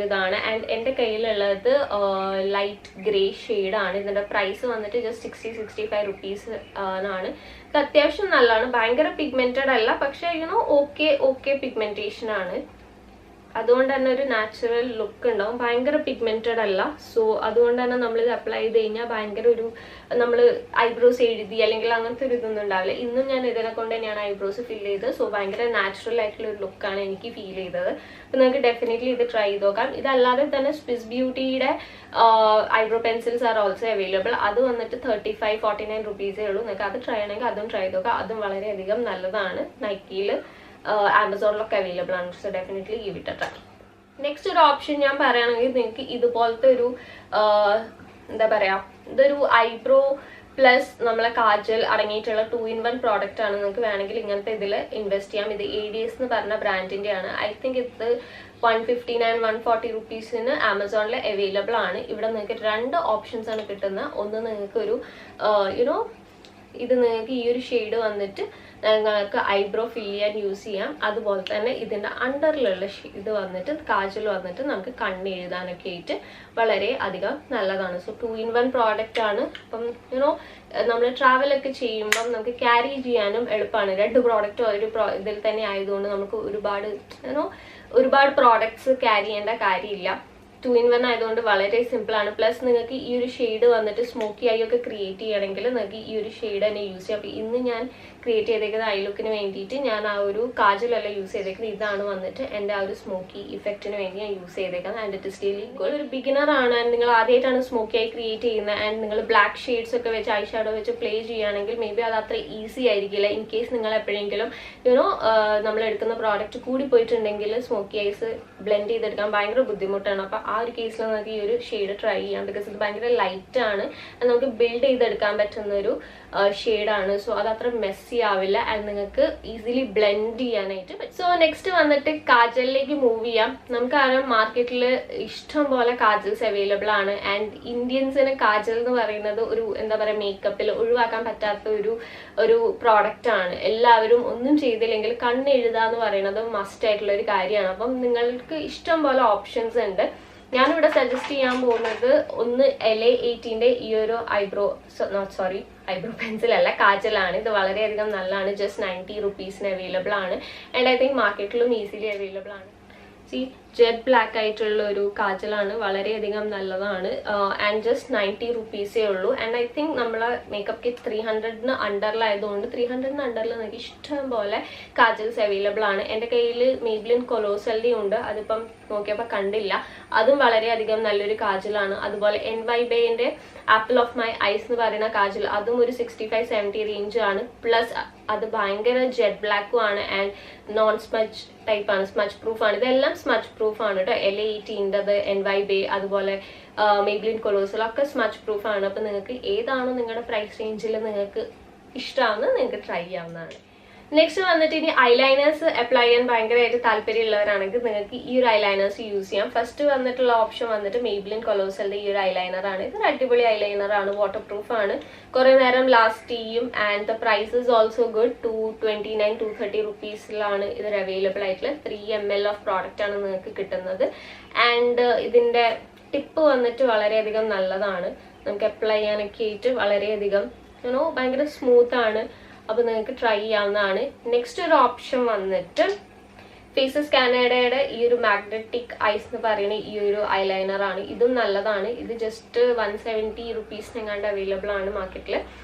ഇതാണ്. ആൻഡ് എൻ്റെ കയ്യിലുള്ളത് ലൈറ്റ് ഗ്രേ ഷെയ്ഡാണ്. ഇതിന്റെ പ്രൈസ് വന്നിട്ട് ജസ്റ്റ് 60-65 rupees ആണ്. ഇത് അത്യാവശ്യം നല്ലതാണ്. ഭയങ്കര പിഗ്മെന്റഡ് അല്ല, പക്ഷെ ഓക്കെ പിഗ്മെന്റേഷൻ ആണ്. അതുകൊണ്ട് തന്നെ ഒരു നാച്ചുറൽ ലുക്ക് ഉണ്ടാവും. ഭയങ്കര പിഗ്മെന്റഡ് അല്ല. സോ അതുകൊണ്ട് തന്നെ നമ്മളിത് അപ്ലൈ ചെയ്ത് കഴിഞ്ഞാൽ ഭയങ്കര നമ്മൾ ഐബ്രോസ് എഴുതി അല്ലെങ്കിൽ അങ്ങനത്തെ ഒരു ഇതൊന്നും ഉണ്ടാവില്ല. ഇന്നും ഞാൻ ഇതിനെ കൊണ്ട് തന്നെയാണ് ഐബ്രോസ് ഫിൽ ചെയ്തത്. സോ ഭയങ്കര നാച്ചുറൽ ആയിട്ടുള്ള ഒരു ലുക്കാണ് എനിക്ക് ഫീൽ ചെയ്തത്. അപ്പം നിങ്ങൾക്ക് ഡെഫിനറ്റ്ലി ഇത് ട്രൈ ചെയ്ത് നോക്കാം. ഇതല്ലാതെ തന്നെ സ്വിസ് ബ്യൂട്ടിയുടെ eyebrow pencils are also available. അത് വന്നിട്ട് 35-49 rupees ഉള്ളൂ. നിങ്ങൾക്ക് അത് ട്രൈ ചെയ്യണമെങ്കിൽ അതും ട്രൈ ചെയ്ത് നോക്കാം. അതും വളരെയധികം നല്ലതാണ്. നൈക്കിയിൽ ആമസോണിലൊക്കെ അവൈലബിൾ ആണ്. So definitely give it A try. Next ഒരു ഓപ്ഷൻ ഞാൻ പറയുകയാണെങ്കിൽ നിങ്ങൾക്ക് ഇതുപോലത്തെ ഒരു എന്താ പറയാ, ഇതൊരു ഐബ്രോ പ്ലസ് നമ്മളെ കാജൽ അടങ്ങിയിട്ടുള്ള 2-in-1 പ്രോഡക്റ്റ് ആണ്. നിങ്ങൾക്ക് വേണമെങ്കിൽ ഇങ്ങനത്തെ ഇതിൽ ഇൻവെസ്റ്റ് ചെയ്യാം. ഇത് ADS എന്ന് പറഞ്ഞ ബ്രാൻഡിന്റെ ആണ്. ഐ തിങ്ക് ഇത് 159-140 rupees ആമസോണിൽ അവൈലബിൾ ആണ്. ഇവിടെ നിങ്ങൾക്ക് 2 ഓപ്ഷൻസ് ആണ് കിട്ടുന്നത്. ഒന്ന് നിങ്ങൾക്ക് ഒരു ഇത് നിങ്ങൾക്ക് ഈ ഒരു ഷെയ്ഡ് വന്നിട്ട് നിങ്ങൾക്ക് ഐബ്രോ ഫിൽ ചെയ്യാൻ യൂസ് ചെയ്യാം. അതുപോലെ തന്നെ ഇതിൻ്റെ അണ്ടറിലുള്ള ഇത് വന്നിട്ട് കാജൽ വന്നിട്ട് നമുക്ക് കണ്ണെഴുതാനൊക്കെ ആയിട്ട് വളരെ അധികം നല്ലതാണ്. സോ 2-in-1 പ്രോഡക്റ്റ് ആണ്. അപ്പം നമ്മൾ ട്രാവലൊക്കെ ചെയ്യുമ്പം നമുക്ക് ക്യാരി ചെയ്യാനും എളുപ്പമാണ്. 2 പ്രോഡക്റ്റ് ഒരു ഇതിൽ തന്നെ ആയതുകൊണ്ട് നമുക്ക് ഒരുപാട് പ്രോഡക്ട്സ് ക്യാരി ചെയ്യേണ്ട കാര്യമില്ല. 2-in-1 ആയതുകൊണ്ട് വളരെ സിമ്പിൾ ആണ്. പ്ലസ് നിങ്ങൾക്ക് ഈ ഒരു ഷെയ്ഡ് വന്നിട്ട് സ്മോക്കി ഐ ഒക്കെ ക്രിയേറ്റ് ചെയ്യണമെങ്കിൽ നിങ്ങൾക്ക് ഈ ഒരു ഷെയ്ഡ് തന്നെ യൂസ് ചെയ്യാം. അപ്പോൾ ഇന്ന് ഞാൻ ക്രിയേറ്റ് ചെയ്തേക്കുന്ന ഐ ലുക്കിന് വേണ്ടിയിട്ട് ഞാൻ ആ ഒരു കാജലല്ല യൂസ് ചെയ്തേക്കുന്നത്. ഇതാണ് വന്നിട്ട് എൻ്റെ ആ ഒരു സ്മോക്കി ഇഫക്റ്റിന് വേണ്ടി ഞാൻ യൂസ് ചെയ്തേക്കുന്നത്. And it is really good. ഒരു ബിഗിനർ ആണ് ആൻഡ് നിങ്ങൾ ആദ്യമായിട്ടാണ് സ്മോക്കി ഐ ക്രിയേറ്റ് ചെയ്യുന്നത് ആൻഡ് നിങ്ങൾ ബ്ലാക്ക് ഷെയ്ഡ്സ് ഒക്കെ വെച്ച് ഐ ഷാഡോ വെച്ച് പ്ലേ ചെയ്യുകയാണെങ്കിൽ മേ ബി അത് അത്ര ഈസി ആയിരിക്കില്ല. ഇൻ കേസ് നിങ്ങൾ എപ്പോഴെങ്കിലും നമ്മൾ എടുക്കുന്ന പ്രോഡക്റ്റ് കൂടി പോയിട്ടുണ്ടെങ്കിൽ സ്മോക്കി ഐസ് ബ്ലെൻഡ് ചെയ്തെടുക്കാൻ ഭയങ്കര ബുദ്ധിമുട്ടാണ്. അപ്പോൾ ആ ഒരു കേസിൽ നമുക്ക് ഈ ഒരു ഷെയ്ഡ് ട്രൈ ചെയ്യാം. ബിക്കോസ് ഇത് ഭയങ്കര ലൈറ്റ് ആണ്. നമുക്ക് ബിൽഡ് ചെയ്തെടുക്കാൻ പറ്റുന്ന ഒരു ഷെയ്ഡാണ്. സോ അത് അത്ര മെസ്സി മെസ്സി ആവില്ല ആൻഡ് നിങ്ങൾക്ക് ഈസിലി ബ്ലെൻഡ് ചെയ്യാനായിട്ട് പറ്റും. സോ നെക്സ്റ്റ് വന്നിട്ട് കാജലിലേക്ക് മൂവ് ചെയ്യാം. നമുക്കറിയാം മാർക്കറ്റിൽ ഇഷ്ടം പോലെ കാജൽസ് അവൈലബിൾ ആണ് ആൻഡ് ഇന്ത്യൻസിന് കാജൽ എന്ന് പറയുന്നത് ഒരു എന്താ പറയുക മേക്കപ്പിൽ ഒഴിവാക്കാൻ പറ്റാത്ത ഒരു പ്രോഡക്റ്റ് ആണ്. എല്ലാവരും ഒന്നും ചെയ്തില്ലെങ്കിൽ കണ്ണെഴുതാന്ന് പറയുന്നത് മസ്റ്റ് ആയിട്ടുള്ള ഒരു കാര്യമാണ്. അപ്പം നിങ്ങൾക്ക് ഇഷ്ടം പോലെ ഓപ്ഷൻസ് ഉണ്ട്. ഞാനിവിടെ സജസ്റ്റ് ചെയ്യാൻ പോകുന്നത് ഒന്ന് LA18 ഈ ഒരു ഐബ്രോ പെൻസിൽ അല്ല, കാജലാണ്. ഇത് വളരെയധികം നല്ലതാണ്. ജസ്റ്റ് 90 റുപ്പീസിന് അവൈലബിൾ ആണ് ആൻഡ് ഐ തിങ്ക് മാർക്കറ്റിലും ഈസിലി അവൈലബിൾ ആണ്. ജെറ്റ് ബ്ലാക്ക് ആയിട്ടുള്ള ഒരു കാജലാണ്, വളരെയധികം നല്ലതാണ് ആൻഡ് ജസ്റ്റ് 90 റുപ്പീസേ ഉള്ളൂ. ആൻഡ് ഐ തിങ്ക് നമ്മളെ മേക്കപ്പ് കിറ്റ് 300 അണ്ടറിലായതുകൊണ്ട് 300 അണ്ടറിൽ നമുക്ക് ഇഷ്ടം പോലെ കാജൽസ് അവൈലബിൾ ആണ്. എൻ്റെ കയ്യിൽ മെയ്ബ്ലിൻ കൊലോസലിൻ്റെ ഉണ്ട്, അതിപ്പം നോക്കിയപ്പോൾ കണ്ടില്ല. അതും വളരെയധികം നല്ലൊരു കാജലാണ്. അതുപോലെ NYBന്റെ ആപ്പിൾ ഓഫ് മൈ ഐസ് എന്ന് പറയുന്ന കാജൽ, അതും ഒരു 65-70 റേഞ്ച് ആണ്. പ്ലസ് അത് ഭയങ്കര ജെറ്റ് ബ്ലാക്കും ആണ് ആൻഡ് നോൺ സ്മച്ച് ടൈപ്പ് ആണ്, സ്മച്ച് പ്രൂഫ് ആണ്. ഇതെല്ലാം സ്മച്ച് പ്രൂഫ് ആണ് കേട്ടോ. LA18 NYB അതുപോലെ മെയ്ബ്ലിൻ കൊലോസൽ ഒക്കെ സ്മച്ച് പ്രൂഫ് ആണ്. അപ്പൊ നിങ്ങൾക്ക് ഏതാണോ നിങ്ങളുടെ പ്രൈസ് റേഞ്ചിൽ നിങ്ങൾക്ക് ഇഷ്ടമാണെന്ന് നിങ്ങൾക്ക് ട്രൈ ചെയ്യാവുന്നതാണ്. നെക്സ്റ്റ് വന്നിട്ട് ഇനി ഐലൈനേഴ്സ് അപ്ലൈ ചെയ്യാൻ ഭയങ്കരമായിട്ട് താല്പര്യമുള്ളവരാണെങ്കിൽ നിങ്ങൾക്ക് ഈ ഒരു ഐലൈനേഴ്സ് യൂസ് ചെയ്യാം. ഫസ്റ്റ് വന്നിട്ടുള്ള ഓപ്ഷൻ വന്നിട്ട് മെയ്ബ്ലിൻ കൊലോസലിന്റെ ഈ ഒരു ഐലൈനർ ആണ്. ഇതൊരു അടിപൊളി ഐലൈനർ ആണ്, വാട്ടർ പ്രൂഫ് ആണ്, കുറെ നേരം ലാസ്റ്റ് ചെയ്യും and the price is also good. 229-230 റുപ്പീസിലാണ് ഇത് അവൈലബിൾ ആയിട്ടുള്ള 3 ml ഓഫ് പ്രോഡക്റ്റ് ആണ് നിങ്ങൾക്ക് കിട്ടുന്നത്. ആൻഡ് ഇതിന്റെ ടിപ്പ് വന്നിട്ട് വളരെയധികം നല്ലതാണ്, നമുക്ക് അപ്ലൈ ചെയ്യാനൊക്കെ ആയിട്ട് വളരെയധികം ഭയങ്കര സ്മൂത്ത് ആണ്. അപ്പൊ നിങ്ങൾക്ക് ട്രൈ ചെയ്യാവുന്നതാണ്. നെക്സ്റ്റ് ഒരു ഓപ്ഷൻ വന്നിട്ട് ഫേസസ് കാനഡയുടെ ഈ ഒരു മാഗ്നറ്റിക് ഐസ് എന്ന് പറയുന്ന ഈ ഒരു ഐലൈനർ ആണ്. ഇതും നല്ലതാണ്. ഇത് ജസ്റ്റ് 170 റുപ്പീസിനെങ്ങാണ്ട് അവൈലബിൾ ആണ് മാർക്കറ്റിൽ.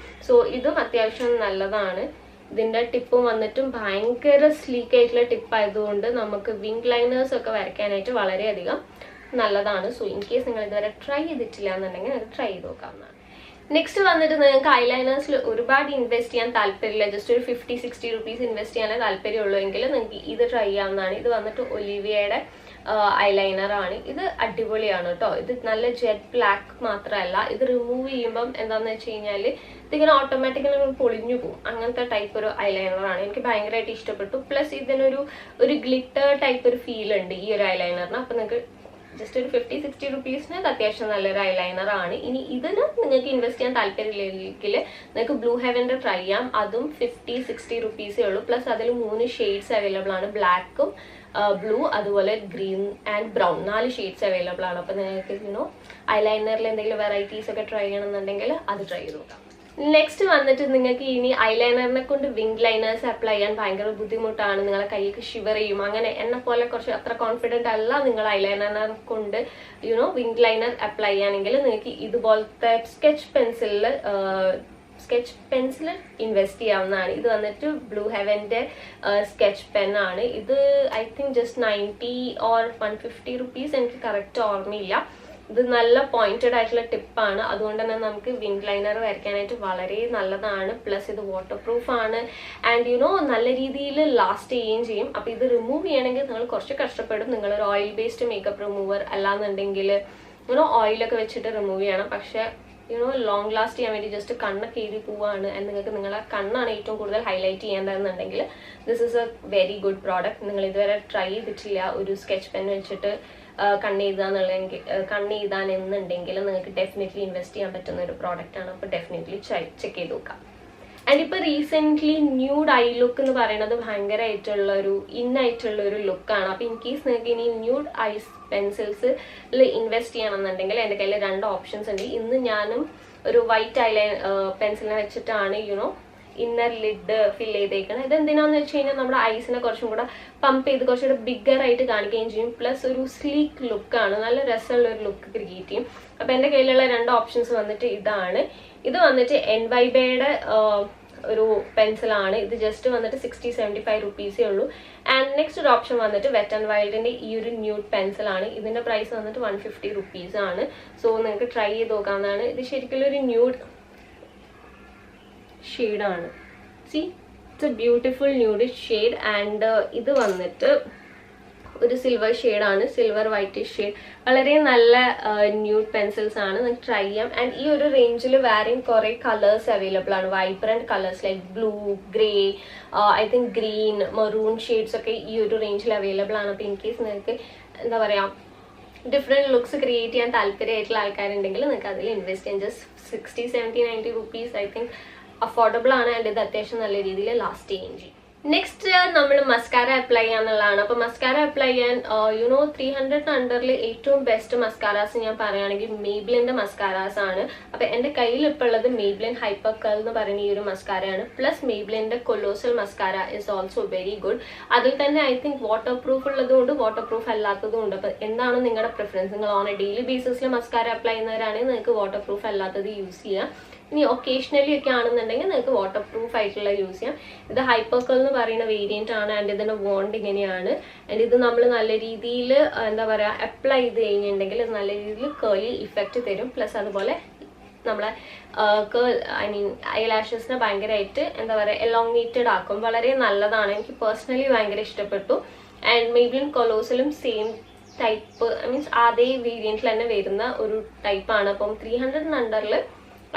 സോ ഇതും അത്യാവശ്യം നല്ലതാണ്. ഇതിന്റെ ടിപ്പും വന്നിട്ടും ഭയങ്കര സ്ലീക്ക് ആയിട്ടുള്ള ടിപ്പ് ആയതുകൊണ്ട് നമുക്ക് വിങ് ലൈനേഴ്സ് ഒക്കെ വരയ്ക്കാനായിട്ട് വളരെയധികം നല്ലതാണ്. സോ ഇൻ കേസ് നിങ്ങൾ ഇതുവരെ ട്രൈ ചെയ്തിട്ടില്ല എന്നുണ്ടെങ്കിൽ നിങ്ങൾക്ക് ട്രൈ ചെയ്ത് നോക്കാവുന്നതാണ്. നെക്സ്റ്റ് വന്നിട്ട് നിങ്ങൾക്ക് ഐലൈനേഴ്സിൽ ഒരുപാട് ഇൻവെസ്റ്റ് ചെയ്യാൻ താല്പര്യമില്ല, ജസ്റ്റ് ഒരു 50-60 റുപ്പീസ് ഇൻവെസ്റ്റ് ചെയ്യാനേ താല്പര്യമുള്ളൂ എങ്കിൽ നിങ്ങൾക്ക് ഇത് ട്രൈ ചെയ്യാവുന്നതാണ്. ഇത് വന്നിട്ട് ഒലിവിയയുടെ ഐലൈനർ ആണ്. ഇത് അടിപൊളിയാണ് കേട്ടോ. ഇത് നല്ല ജെറ്റ് ബ്ലാക്ക് മാത്രമല്ല, ഇത് റിമൂവ് ചെയ്യുമ്പം എന്താണെന്ന് വെച്ച് കഴിഞ്ഞാൽ ഇതിങ്ങനെ ഓട്ടോമാറ്റിക്കലി പൊളിഞ്ഞു പോകും. അങ്ങനത്തെ ടൈപ്പ് ഒരു ഐലൈനർ ആണ്. എനിക്ക് ഭയങ്കരമായിട്ട് ഇഷ്ടപ്പെട്ടു. പ്ലസ് ഇതിനൊരു ഗ്ലിറ്റർ ടൈപ്പ് ഒരു ഫീൽ ഉണ്ട് ഈ ഒരു ഐലൈനറിന്. അപ്പം നിങ്ങൾക്ക് ജസ്റ്റ് ഒരു 50-60 റുപ്പീസിന് അത്യാവശ്യം നല്ലൊരു ഐലൈനർ ആണ്. ഇനി ഇതിന് നിങ്ങൾക്ക് ഇൻവെസ്റ്റ് ചെയ്യാൻ താല്പര്യമില്ലെങ്കിൽ നിങ്ങൾക്ക് ബ്ലൂ ഹെവന്റെ ട്രൈ ചെയ്യാം. അതും 50-60 റുപ്പീസേ ഉള്ളൂ. പ്ലസ് അതിൽ 3 ഷെയ്ഡ്സ് അവൈലബിൾ ആണ്, ബ്ലാക്കും ബ്ലൂ അതുപോലെ green and brown, 4 shades available ആണ്. അപ്പൊ നിങ്ങൾക്ക് ഐലൈനറിൽ എന്തെങ്കിലും വെറൈറ്റീസ് ഒക്കെ ട്രൈ ചെയ്യണമെന്നുണ്ടെങ്കിൽ അത് ട്രൈ ചെയ്ത് നോക്കാം. നെക്സ്റ്റ് വന്നിട്ട് നിങ്ങൾക്ക് ഇനി ഐലൈനറിനെ കൊണ്ട് വിങ് ലൈനേഴ്സ് അപ്ലൈ ചെയ്യാൻ ഭയങ്കര ബുദ്ധിമുട്ടാണ്, നിങ്ങളെ കൈക്ക് ഷിവർ ചെയ്യും, അങ്ങനെ എന്നെ പോലെ കുറച്ച് അത്ര കോൺഫിഡന്റ് അല്ല നിങ്ങൾ ഐലൈനറിനെ കൊണ്ട് വിങ് ലൈനർ അപ്ലൈ ചെയ്യാനെങ്കിൽ നിങ്ങൾക്ക് ഇതുപോലത്തെ സ്കെച്ച് പെൻസിൽ ഇൻവെസ്റ്റ് ചെയ്യാവുന്നതാണ്. ഇത് വന്നിട്ട് ബ്ലൂ ഹെവന്റെ സ്കെച്ച് പെൻ ആണ്. ഇത് I think just 90 or 150 rupees, എനിക്ക് കറക്റ്റ് ഓർമ്മയില്ല. ഇത് നല്ല പോയിന്റഡ് ആയിട്ടുള്ള ടിപ്പാണ്, അതുകൊണ്ട് തന്നെ നമുക്ക് വിങ് ലൈനർ വരയ്ക്കാനായിട്ട് വളരെ നല്ലതാണ്. പ്ലസ് ഇത് വാട്ടർ പ്രൂഫ് ആണ് ആൻഡ് നല്ല രീതിയിൽ ലാസ്റ്റ് ചെയ്യുകയും ചെയ്യും. അപ്പൊ ഇത് റിമൂവ് ചെയ്യണമെങ്കിൽ നിങ്ങൾ കുറച്ച് കഷ്ടപ്പെടും. നിങ്ങളൊരു ഓയിൽ ബേസ്ഡ് മേക്കപ്പ് റിമൂവർ അല്ലാന്നുണ്ടെങ്കിൽ ഓയിലൊക്കെ വെച്ചിട്ട് റിമൂവ് ചെയ്യണം. പക്ഷെ ലോങ് ലാസ്റ്റ് ചെയ്യാൻ വേണ്ടി ജസ്റ്റ് കണ്ണൊക്കെ എഴുതി പോവാണ് ആൻഡ് നിങ്ങൾക്ക് നിങ്ങളെ കണ്ണാണ് ഏറ്റവും കൂടുതൽ ഹൈലൈറ്റ് ചെയ്യേണ്ടതെന്നുണ്ടെങ്കിൽ this is a very good product. നിങ്ങൾ ഇതുവരെ ട്രൈ ചെയ്തിട്ടില്ല ഒരു സ്കെച്ച് പെൻ വെച്ചിട്ട് കണ്ണെഴുതാനെന്നുണ്ടെങ്കിൽ നിങ്ങൾക്ക് ഡെഫിനറ്റ്ലി ഇൻവെസ്റ്റ് ചെയ്യാൻ പറ്റുന്ന ഒരു പ്രോഡക്റ്റ് ആണ്. അപ്പോൾ ഡെഫിനറ്റ്ലി ചെക്ക് ചെയ്ത് നോക്കാം. ആൻഡ് ഇപ്പൊ റീസെന്റ് ന്യൂഡ് ഐ ലുക്ക് എന്ന് പറയുന്നത് ഭയങ്കരമായിട്ടുള്ള ഒരു ഇന്നായിട്ടുള്ള ഒരു ലുക്കാണ്. അപ്പൊ ഇൻ കേസ് നിങ്ങൾക്ക് ഇനി ന്യൂഡ് ഐസ് പെൻസിൽസ് ഇൻവെസ്റ്റ് ചെയ്യണമെന്നുണ്ടെങ്കിൽ എൻ്റെ കയ്യിൽ 2 ഓപ്ഷൻസ് ഉണ്ട്. ഇന്ന് ഞാനും ഒരു വൈറ്റ് ഐലൈൻ പെൻസിലിനെ വെച്ചിട്ടാണ് ഇന്നർ ലിഡ് ഫിൽ ചെയ്തേക്കണം. ഇത് എന്തിനാന്ന് വെച്ച് കഴിഞ്ഞാൽ നമ്മുടെ ഐസിനെ കുറച്ചും കൂടെ പമ്പ് ചെയ്ത് കുറച്ചുകൂടെ ബിഗ്ഗർ ആയിട്ട് കാണിക്കുകയും ചെയ്യും. പ്ലസ് ഒരു സ്ലീക്ക് ലുക്കാണ്, നല്ല രസമുള്ള ഒരു ലുക്ക് ക്രിയേറ്റ് ചെയ്യും. അപ്പൊ എൻ്റെ കയ്യിലുള്ള 2 ഓപ്ഷൻസ് വന്നിട്ട് ഇതാണ്. ഇത് വന്നിട്ട് NYBയുടെ ഒരു പെൻസിലാണ്. ഇത് ജസ്റ്റ് വന്നിട്ട് 60-75 റുപ്പീസേ ഉള്ളൂ. ആൻഡ് നെക്സ്റ്റ് ഒരു ഓപ്ഷൻ വന്നിട്ട് വെറ്റ് ആൻഡ് വൈൽഡിന്റെ ഈ ഒരു ന്യൂഡ് പെൻസിലാണ്. ഇതിന്റെ പ്രൈസ് വന്നിട്ട് 150 റുപ്പീസ് ആണ്. സോ നിങ്ങൾക്ക് ട്രൈ ചെയ്ത് നോക്കാവുന്നതാണ്. ഇത് ശരിക്കും ഒരു ന്യൂഡ് ഷെയ്ഡാണ്. C it's A beautiful nude shade. And ഇത് വന്നിട്ട് ഒരു സിൽവർ ഷെയ്ഡാണ്, സിൽവർ വൈറ്റിഷ് ഷെയ്ഡ്. വളരെ നല്ല ന്യൂഡ് പെൻസിൽസ് ആണ്, നിങ്ങൾക്ക് ട്രൈ ചെയ്യാം. ആൻഡ് ഈ ഒരു റേഞ്ചിൽ വേറെയും കുറേ കളേഴ്സ് അവൈലബിൾ ആണ്, vibrant colours like blue, grey, I think green, maroon shades ഒക്കെ ഈ ഒരു റേഞ്ചിൽ അവൈലബിൾ ആണ്. അപ്പോൾ ഇൻ കേസ് നിങ്ങൾക്ക് എന്താ പറയുക ഡിഫറെൻറ്റ് ലുക്സ് ക്രിയേറ്റ് ചെയ്യാൻ താല്പര്യമായിട്ടുള്ള ആൾക്കാരുണ്ടെങ്കിൽ നിങ്ങൾക്ക് അതിൽ ഇൻവെസ്റ്റ് ചെയ്യാൻ. Just 60, 70, 90 rupees I think affordable ആണ്. ആൻഡ് ഇത് അത്യാവശ്യം നല്ല രീതിയിൽ ലാസ്റ്റ് ചെയ്യുകയും ചെയ്യും. നെക്സ്റ്റ് നമ്മൾ മസ്കാര അപ്ലൈ ചെയ്യാന്നുള്ളതാണ്. അപ്പോൾ മസ്കാര അപ്ലൈ ചെയ്യാൻ 300 അണ്ടറിൽ ഏറ്റവും ബെസ്റ്റ് മസ്കാരാസ് ഞാൻ പറയുകയാണെങ്കിൽ മെയ്ബ്ലിൻ്റെ മസ്കാരാസ് ആണ്. അപ്പോൾ എൻ്റെ കയ്യിൽ ഇപ്പോൾ ഉള്ളത് മെയ്ബ്ലിൻ ഹൈപ്പർ കേൾ എന്ന് പറയുന്ന ഈ ഒരു മസ്കാരയാണ്. പ്ലസ് മെയ്ബ്ലിൻ്റെ colossal mascara is also very good. അതിൽ തന്നെ ഐ തിങ്ക് വാട്ടർ പ്രൂഫ് ഉള്ളതുകൊണ്ട് വാട്ടർ പ്രൂഫ് അല്ലാത്തതും ഉണ്ട്. അപ്പോൾ എന്താണ് നിങ്ങളുടെ പ്രിഫറൻസ്? നിങ്ങൾ ഓൺ എ ഡെയിലി ബേസിസിൽ മസ്കാര അപ്ലൈ ചെയ്യുന്നവരാണെങ്കിൽ നിങ്ങൾക്ക് വാട്ടർ പ്രൂഫ് അല്ലാത്തത് യൂസ് ചെയ്യാം. ഇനി ഒക്കേഷണലി ഒക്കെ ആണെന്നുണ്ടെങ്കിൽ നിങ്ങൾക്ക് വാട്ടർ പ്രൂഫ് ആയിട്ടുള്ള യൂസ് ചെയ്യാം. ഇത് ഹൈപ്പർക്കൽ എന്ന് പറയുന്ന വേരിയന്റ് ആണ്. ആൻഡ് ഇതിന്റെ വോണ്ട് ഇങ്ങനെയാണ്. ആൻഡ് ഇത് നമ്മൾ നല്ല രീതിയിൽ എന്താ പറയുക അപ്ലൈ ചെയ്ത് കഴിഞ്ഞിട്ടുണ്ടെങ്കിൽ ഇത് നല്ല രീതിയിൽ കേളി ഇഫക്റ്റ് തരും. പ്ലസ് അതുപോലെ നമ്മളെ ഐലാഷസിനെ ഭയങ്കരമായിട്ട് എന്താ പറയുക എലോങ്ങേറ്റഡ് ആക്കും. വളരെ നല്ലതാണ്, എനിക്ക് പേഴ്സണലി ഭയങ്കര ഇഷ്ടപ്പെട്ടു. ആൻഡ് മെയ്ബ്ലിൻ കൊലോസിലും സെയിം ടൈപ്പ് മീൻസ് അതേ വേരിയന്റിൽ തന്നെ വരുന്ന ഒരു ടൈപ്പാണ്. അപ്പം 300 അണ്ടറിൽ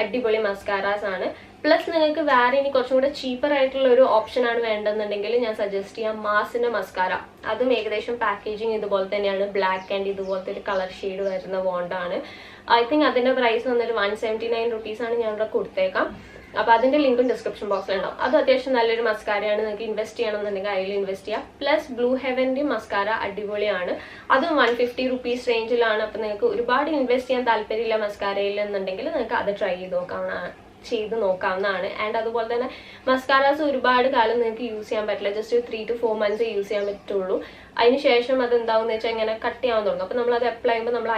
അടിപൊളി മസ്കാരാസ് ആണ്. പ്ലസ് നിങ്ങൾക്ക് വേറെ ഇനി കുറച്ചും കൂടെ ചീപ്പർ ആയിട്ടുള്ള ഒരു ഓപ്ഷൻ ആണ് വേണ്ടെന്നുണ്ടെങ്കിൽ ഞാൻ സജസ്റ്റ് ചെയ്യാം മാസിന്റെ മസ്കാര. അതും ഏകദേശം പാക്കേജിങ് ഇതുപോലെ തന്നെയാണ്, ബ്ലാക്ക് ആൻഡ് ഇതുപോലത്തെ ഒരു കളർ ഷെയ്ഡ് വരുന്ന വോണ്ടാണ്. ഐ തിങ്ക് അതിന്റെ പ്രൈസ് വന്നിട്ട് 179 rupees ആണ് ഞാൻ ഇവിടെ കൊടുത്തേക്കാം. അപ്പോൾ അതിന്റെ ലിങ്കും ഡിസ്ക്രിപ്ഷൻ ബോക്സിൽ ഉണ്ടാവും. അത് അത്യാവശ്യം നല്ലൊരു മസ്കാരയാണ്, നിങ്ങൾക്ക് ഇൻവെസ്റ്റ് ചെയ്യണമെന്നുണ്ടെങ്കിൽ അതിൽ ഇൻവെസ്റ്റ് ചെയ്യാം. പ്ലസ് ബ്ലൂ ഹെവന്റെ മസ്കാര അടിപൊളിയാണ്, അതും 150 rupees റേഞ്ചിലാണ്. അപ്പോൾ നിങ്ങൾക്ക് ഒരുപാട് ഇൻവെസ്റ്റ് ചെയ്യാൻ താല്പര്യമില്ല മസ്കാരയിൽ എന്നുണ്ടെങ്കിൽ നിങ്ങൾക്ക് അത് ട്രൈ ചെയ്ത് നോക്കാവുന്നതാണ്. ആൻഡ് അതുപോലെ തന്നെ മസ്കാരാസ് ഒരുപാട് കാലം നിങ്ങൾക്ക് യൂസ് ചെയ്യാൻ പറ്റില്ല, ജസ്റ്റ് 3 to 4 months യൂസ് ചെയ്യാൻ പറ്റുള്ളൂ. അതിനുശേഷം അത് എന്താവുന്ന വെച്ചാൽ ഇങ്ങനെ കട്ട് ചെയ്യാൻ തുടങ്ങും. അപ്പോൾ നമ്മൾ അത് അപ്ലൈ ചെയ്യുമ്പോൾ നമ്മൾ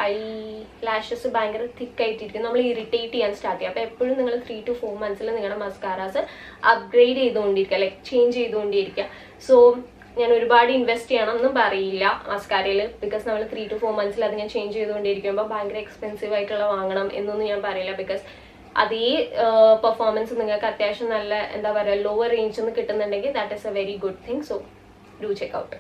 ഐ ലാഷസ് ഭയങ്കര തിക്കായിട്ടിരിക്കും, നമ്മൾ ഇറിറ്റേറ്റ് ചെയ്യാൻ സ്റ്റാർട്ട് ചെയ്യും. അപ്പോൾ എപ്പോഴും നിങ്ങൾ 3 to 4 months നിങ്ങളുടെ മസ്കാരാസ് അപ്ഗ്രേഡ് ചെയ്തുകൊണ്ടിരിക്കുക, ലൈക്ക് ചേഞ്ച് ചെയ്തുകൊണ്ടിരിക്കുക. സോ ഞാൻ ഒരുപാട് ഇൻവെസ്റ്റ് ചെയ്യണം എന്നും പറയില്ല മസ്കാരയിൽ, ബിക്കോസ് നമ്മൾ 3 to 4 months അത് ഞാൻ ചേഞ്ച് ചെയ്തുകൊണ്ടിരിക്കുമ്പോൾ ഭയങ്കര എക്സ്പെൻസീവ് ആയിട്ടുള്ള വാങ്ങണം എന്നൊന്നും ഞാൻ പറയില്ല. ബിക്കോസ് അതേ പെർഫോമൻസ് നിങ്ങൾക്ക് അത്യാവശ്യം നല്ല എന്താ പറയുക ലോവർ റേഞ്ചിൽ നിന്ന് കിട്ടുന്നുണ്ടെങ്കിൽ that is a very good thing. So do check out.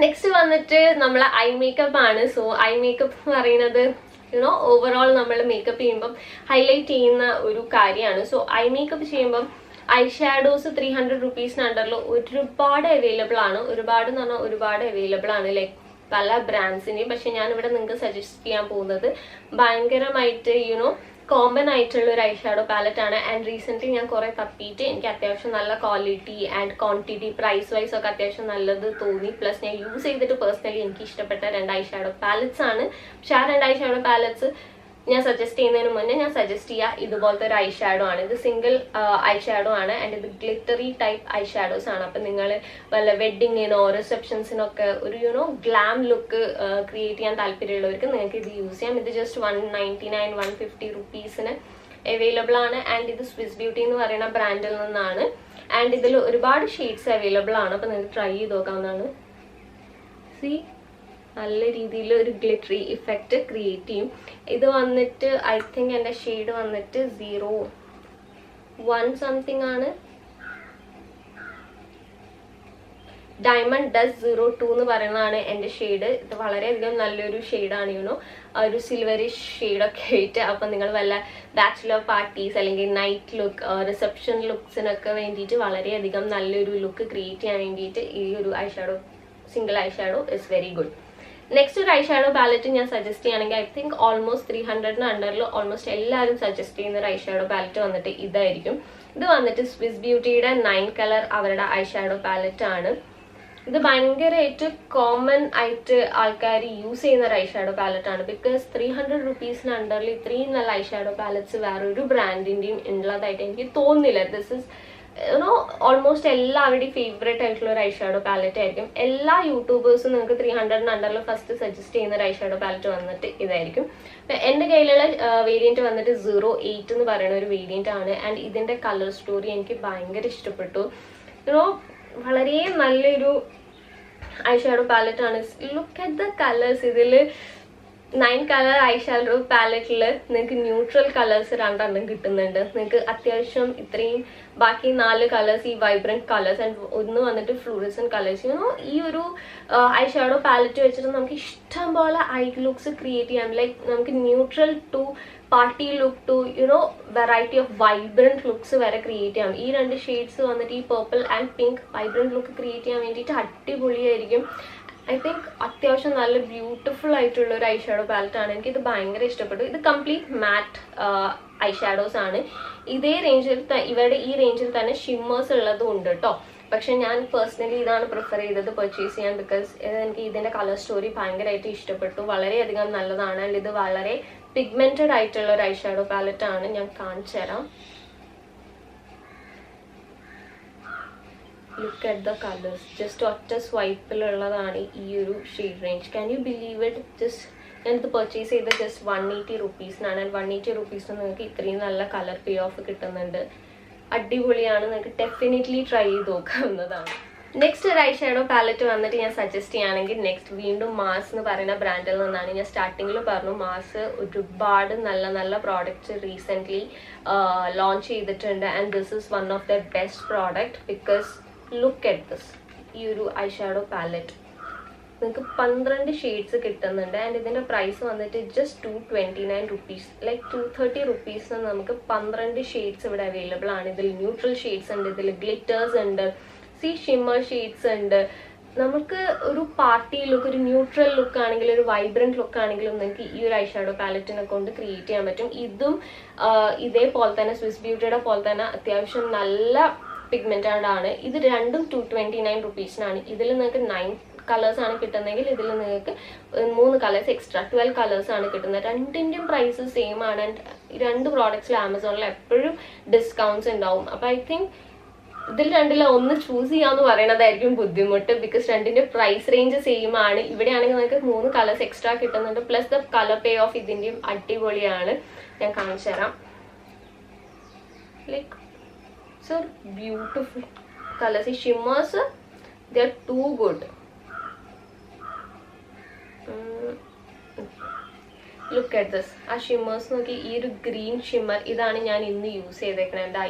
Next വന്നിട്ട് നമ്മളെ ഐ മേക്കപ്പ് ആണ്. സോ ഐ മേക്കപ്പ് എന്ന് പറയുന്നത് ഓവറോൾ നമ്മൾ മേക്കപ്പ് ചെയ്യുമ്പം ഹൈലൈറ്റ് ചെയ്യുന്ന ഒരു കാര്യമാണ്. സോ ഐ മേക്കപ്പ് ചെയ്യുമ്പം ഐ ഷാഡോസ് 300 rupees അണ്ടറിൽ ഒരുപാട് അവൈലബിൾ ആണ്. ഒരുപാട് എന്ന് പറഞ്ഞാൽ ഒരുപാട് അവൈലബിൾ ആണ്, ലൈക്ക് പല ബ്രാൻഡ്സിൻ്റെയും. പക്ഷെ ഞാനിവിടെ നിങ്ങൾക്ക് സജസ്റ്റ് ചെയ്യാൻ പോകുന്നത് ഭയങ്കരമായിട്ട് കോമൺ ആയിട്ടുള്ള ഒരു ഐ ഷാഡോ പാലറ്റ് ആണ്. ആൻഡ് റീസെൻ്റ്ലി ഞാൻ കുറേ തപ്പിയിട്ട് എനിക്ക് അത്യാവശ്യം നല്ല quality and quantity price wise ഒക്കെ അത്യാവശ്യം നല്ലത് തോന്നി. പ്ലസ് ഞാൻ യൂസ് ചെയ്തിട്ട് പേഴ്സണലി എനിക്ക് ഇഷ്ടപ്പെട്ട 2 ഐ ഷാഡോ പാലറ്റ്സ് ആണ്. പക്ഷെ ആ 2 ഐ ഷാഡോ പാലറ്റ്സ് ഞാൻ സജസ്റ്റ് ചെയ്യുന്നതിന് മുന്നേ ഞാൻ സജസ്റ്റ് ചെയ്യുക ഇതുപോലത്തെ ഒരു ഐ ഷാഡോ ആണ്. ഇത് സിംഗിൾ ഐ ഷാഡോ ആണ്. ആൻഡ് ഇത് ഗ്ലിറ്ററി ടൈപ്പ് ഐ ഷാഡോസ് ആണ്. അപ്പം നിങ്ങൾ വല്ല വെഡിങ്ങിനോ റിസപ്ഷൻസിനൊക്കെ ഒരു ഗ്ലാം ലുക്ക് ക്രിയേറ്റ് ചെയ്യാൻ താല്പര്യമുള്ളവർക്ക് നിങ്ങൾക്ക് ഇത് യൂസ് ചെയ്യാം. ഇത് ജസ്റ്റ് 199, 150 rupees അവൈലബിൾ ആണ്. ആൻഡ് ഇത് സ്വിസ് ബ്യൂട്ടി എന്ന് പറയുന്ന ബ്രാൻഡിൽ നിന്നാണ്. ആൻഡ് ഇതിൽ ഒരുപാട് ഷെയ്ഡ്സ് അവൈലബിൾ ആണ്. അപ്പം നിങ്ങൾക്ക് ട്രൈ ചെയ്ത് നോക്കാവുന്നതാണ്. സി നല്ല രീതിയിൽ ഒരു ഗ്ലിറ്ററി ഇഫക്റ്റ് ക്രിയേറ്റ് ചെയ്യും. ഇത് വന്നിട്ട് ഐ തിങ്ക് എൻ്റെ ഷെയ്ഡ് വന്നിട്ട് 01 സംതിങ് ആണ്. ഡയമണ്ട് ഡസ് 02 എന്ന് പറയുന്നതാണ് എൻ്റെ ഷെയ്ഡ്. ഇത് വളരെയധികം നല്ലൊരു ഷെയ്ഡാണ്, ഒരു സിൽവറിഷ് ഷെയ്ഡൊക്കെ ആയിട്ട്. അപ്പം നിങ്ങൾ വല്ല ബാച്ചിലർ പാർട്ടീസ് അല്ലെങ്കിൽ നൈറ്റ് ലുക്ക് റിസപ്ഷൻ ലുക്സിനൊക്കെ വേണ്ടിയിട്ട് വളരെയധികം നല്ലൊരു ലുക്ക് ക്രിയേറ്റ് ചെയ്യാൻ വേണ്ടിയിട്ട് ഈ ഒരു eye shadow single I shadow is very good. Next ഒരു ഐ ഷാഡോ പാലറ്റ് ഞാൻ സജസ്റ്റ് ചെയ്യുകയാണെങ്കിൽ ഐ തിങ്ക് ഓൾമോസ്റ്റ് 300 അണ്ടറിൽ ഓൾമോസ്റ്റ് എല്ലാവരും സജസ്റ്റ് ചെയ്യുന്ന ഒരു ഐ ഷാഡോ പാലറ്റ് വന്നിട്ട് ഇതായിരിക്കും. ഇത് വന്നിട്ട് സ്വിസ് ബ്യൂട്ടിയുടെ 9 കളർ അവരുടെ ഐ ഷാഡോ പാലറ്റ് ആണ്. ഇത് ഭയങ്കരമായിട്ട് കോമൺ ആയിട്ട് ആൾക്കാർ യൂസ് ചെയ്യുന്ന ഒരു ഐ ഷാഡോ പാലറ്റ് ആണ്. ബിക്കോസ് 300 rupees അണ്ടറിൽ ഇത്രയും നല്ല ഐ ഷാഡോ പാലറ്റ്സ് വേറൊരു ബ്രാൻഡിൻ്റെയും ഉള്ളതായിട്ട് എനിക്ക് തോന്നുന്നില്ല. ദിസ് ഇസ് ഓൾമോസ്റ്റ് എല്ലാവരുടെയും ഫേവറേറ്റ് ആയിട്ടുള്ള ഒരു ഐ ഷാഡോ പാലറ്റ് ആയിരിക്കും. എല്ലാ യൂട്യൂബേഴ്സും നിങ്ങൾക്ക് 300 അണ്ടറിൽ ഫസ്റ്റ് സജസ്റ്റ് ചെയ്യുന്ന ഒരു ഐ ഷാഡോ പാലറ്റ് വന്നിട്ട് ഇതായിരിക്കും. എൻ്റെ കയ്യിലുള്ള വേരിയന്റ് വന്നിട്ട് 08 എന്ന് പറയുന്ന ഒരു വേരിയന്റ് ആണ്. ആൻഡ് ഇതിന്റെ കളർ സ്റ്റോറി എനിക്ക് ഭയങ്കര ഇഷ്ടപ്പെട്ടു. വളരെ നല്ലൊരു ഐ ഷാഡോ പാലറ്റ് ആണ്. Look at the colours. ഇതിൽ 9 കളർ ഐഷാഡോ പാലറ്റിൽ നിങ്ങൾക്ക് ന്യൂട്രൽ കളേഴ്സ് 2 കിട്ടുന്നുണ്ട്. നിങ്ങൾക്ക് അത്യാവശ്യം ഇത്രയും ബാക്കി 4 കളേഴ്സ് ഈ വൈബ്രന്റ് കളേഴ്സ് ആൻഡ് ഒന്ന് വന്നിട്ട് ഫ്ലൂറസെന്റ് കളേഴ്സ്. ഈ ഒരു ഐഷാഡോ പാലറ്റ് വെച്ചിട്ട് നമുക്ക് ഇഷ്ടം പോലെ ഐ ലുക്സ് ക്രിയേറ്റ് ചെയ്യാം. ലൈക്ക് നമുക്ക് neutral to party look to variety of vibrant looks വരെ ക്രിയേറ്റ് ചെയ്യാം. ഈ 2 ഷെയ്ഡ്സ് വന്നിട്ട് ഈ purple and pink vibrant look create ചെയ്യാൻ വേണ്ടിയിട്ട് അടിപൊളിയായിരിക്കും. ഐ തിങ്ക് അത്യാവശ്യം നല്ല ബ്യൂട്ടിഫുൾ ആയിട്ടുള്ള ഒരു ഐഷാഡോ പാലറ്റ് ആണ്. എനിക്കിത് ഭയങ്കര ഇഷ്ടപ്പെട്ടു. ഇത് കംപ്ലീറ്റ് മാറ്റ് ഐഷാഡോസ് ആണ്. ഇതേ റേഞ്ചിൽ ഇവരുടെ ഈ റേഞ്ചിൽ തന്നെ ഷിമ്മേഴ്സ് ഉള്ളതും ഉണ്ട് കേട്ടോ. പക്ഷെ ഞാൻ പേഴ്സണലി ഇതാണ് പ്രിഫർ ചെയ്തത് പർച്ചേസ് ചെയ്യാൻ. ബിക്കോസ് എനിക്ക് ഇതിന്റെ കളർ സ്റ്റോറി ഭയങ്കരമായിട്ട് ഇഷ്ടപ്പെട്ടു. വളരെയധികം നല്ലതാണ്. ആൻഡ് ഇത് വളരെ പിഗ്മെന്റഡ് ആയിട്ടുള്ള ഒരു ഐഷാഡോ പാലറ്റ് ആണ്. ഞാൻ കാണിച്ചു തരാം. Look at the colours. Just ഒറ്റ സ്വൈപ്പിലുള്ളതാണ് ഈ ഒരു shade range. Can you believe it? Just ഞാനിത് പർച്ചേസ് ചെയ്ത് ജസ്റ്റ് 180 rupees-നാണ്. ആൻഡ് 180 rupees-ന് നിങ്ങൾക്ക് ഇത്രയും നല്ല കളർ പേ ഓഫ് കിട്ടുന്നുണ്ട്. അടിപൊളിയാണ്. നിങ്ങൾക്ക് ഡെഫിനറ്റ്ലി ട്രൈ ചെയ്ത് നോക്കാവുന്നതാണ്. നെക്സ്റ്റ് ഒരു ഐഷാഡോ പാലറ്റ് വന്നിട്ട് ഞാൻ സജസ്റ്റ് ചെയ്യുകയാണെങ്കിൽ നെക്സ്റ്റ് വീണ്ടും മാസ് എന്ന് പറയുന്ന ബ്രാൻഡിൽ നിന്നാണ്. ഞാൻ സ്റ്റാർട്ടിങ്ങിൽ പറഞ്ഞു മാസ് ഒരുപാട് നല്ല നല്ല പ്രോഡക്റ്റ്സ് റീസെൻ്റ്ലി ലോഞ്ച് ചെയ്തിട്ടുണ്ട്. And this is one of the best product because look at this. ഈ ഒരു ഐഷാഡോ പാലറ്റ് നിങ്ങൾക്ക് 12 ഷെയ്ഡ്സ് കിട്ടുന്നുണ്ട്. ആൻഡ് ഇതിൻ്റെ പ്രൈസ് വന്നിട്ട് ജസ്റ്റ് 229 rupees. ലൈക്ക് 230 rupees-ന് നമുക്ക് 12 ഷെയ്ഡ്സ് ഇവിടെ അവൈലബിൾ ആണ്. ഇതിൽ ന്യൂട്രൽ ഷെയ്ഡ്സ് ഉണ്ട്, ഇതിൽ ഗ്ലിറ്റേഴ്സ് ഉണ്ട്, ഷിമ്മർ ഷെയ്ഡ്സ് ഉണ്ട്. നമുക്ക് ഒരു പാർട്ടി ലുക്ക്, ഒരു ന്യൂട്രൽ ലുക്ക് ആണെങ്കിലും ഒരു വൈബ്രന്റ് ലുക്ക് ആണെങ്കിലും നിങ്ങൾക്ക് ഈ ഒരു ഐഷാഡോ പാലറ്റിനെ കൊണ്ട് ക്രിയേറ്റ് ചെയ്യാൻ പറ്റും. ഇതും ഇതേപോലെ തന്നെ സ്വിസ് ബ്യൂട്ടിയുടെ പോലെ തന്നെ അത്യാവശ്യം നല്ല പിഗ്മെന്റഡ് ആണ്. ഇത് രണ്ടും 229 rupees-നാണ്. ഇതിൽ നിങ്ങൾക്ക് 9 കളേഴ്സ് ആണ് കിട്ടുന്നതെങ്കിൽ ഇതിൽ നിങ്ങൾക്ക് 3 കളേഴ്സ് എക്സ്ട്രാ 12 കളേഴ്സ് ആണ് കിട്ടുന്നത്. രണ്ടിൻ്റെയും പ്രൈസ് സെയിം ആണ്. ആൻഡ് 2 പ്രോഡക്ട്സിൽ ആമസോണിൽ എപ്പോഴും ഡിസ്കൗണ്ട്സ് ഉണ്ടാവും. അപ്പോൾ ഐ തിങ്ക് ഇതിൽ രണ്ടിൽ ഒന്ന് ചൂസ് ചെയ്യാന്ന് പറയുന്നതായിരിക്കും ബുദ്ധിമുട്ട്. ബിക്കോസ് രണ്ടിന്റെ പ്രൈസ് റേഞ്ച് സെയിം ആണ്. ഇവിടെയാണെങ്കിൽ നിങ്ങൾക്ക് 3 കളേഴ്സ് എക്സ്ട്രാ കിട്ടുന്നുണ്ട്. Plus the colour pay off ഇതിന്റെയും അടിപൊളിയാണ്. ഞാൻ കാണിച്ചു തരാം. Like so beautiful colours. ഈ shimmers they are too good. Look at this. ആ ഷിമ്മേഴ്സ് നോക്കി. ഈ ഒരു ഗ്രീൻ ഷിമ്മർ ഇതാണ് ഞാൻ ഇന്ന് യൂസ് ചെയ്തേക്കുന്നത് എൻ്റെ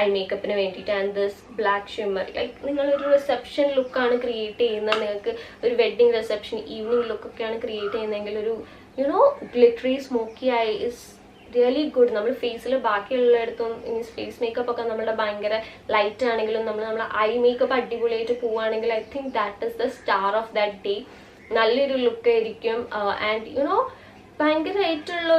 ഐ മേക്കപ്പിന് വേണ്ടിയിട്ട്. And this black shimmer. Like നിങ്ങളൊരു റിസപ്ഷൻ ലുക്കാണ് ക്രിയേറ്റ് ചെയ്യുന്നത്, നിങ്ങൾക്ക് ഒരു വെഡ്ഡിങ് റിസപ്ഷൻ ഈവനിങ് ലുക്കൊക്കെയാണ് ക്രിയേറ്റ് ചെയ്യുന്നതെങ്കിൽ ഒരു glittery smoky eye is really good. നമ്മൾ ഫേസിൽ ബാക്കിയുള്ളിടത്തും മീൻസ് ഫേസ് മേക്കപ്പ് ഒക്കെ നമ്മുടെ ഭയങ്കര ലൈറ്റ് ആണെങ്കിലും നമ്മളെ ഐ മേക്കപ്പ് അടിപൊളിയായിട്ട് പോവുകയാണെങ്കിൽ I think that is the star of that day. നല്ലൊരു ലുക്ക് ആയിരിക്കും. ആൻഡ് ഭയങ്കരമായിട്ടുള്ള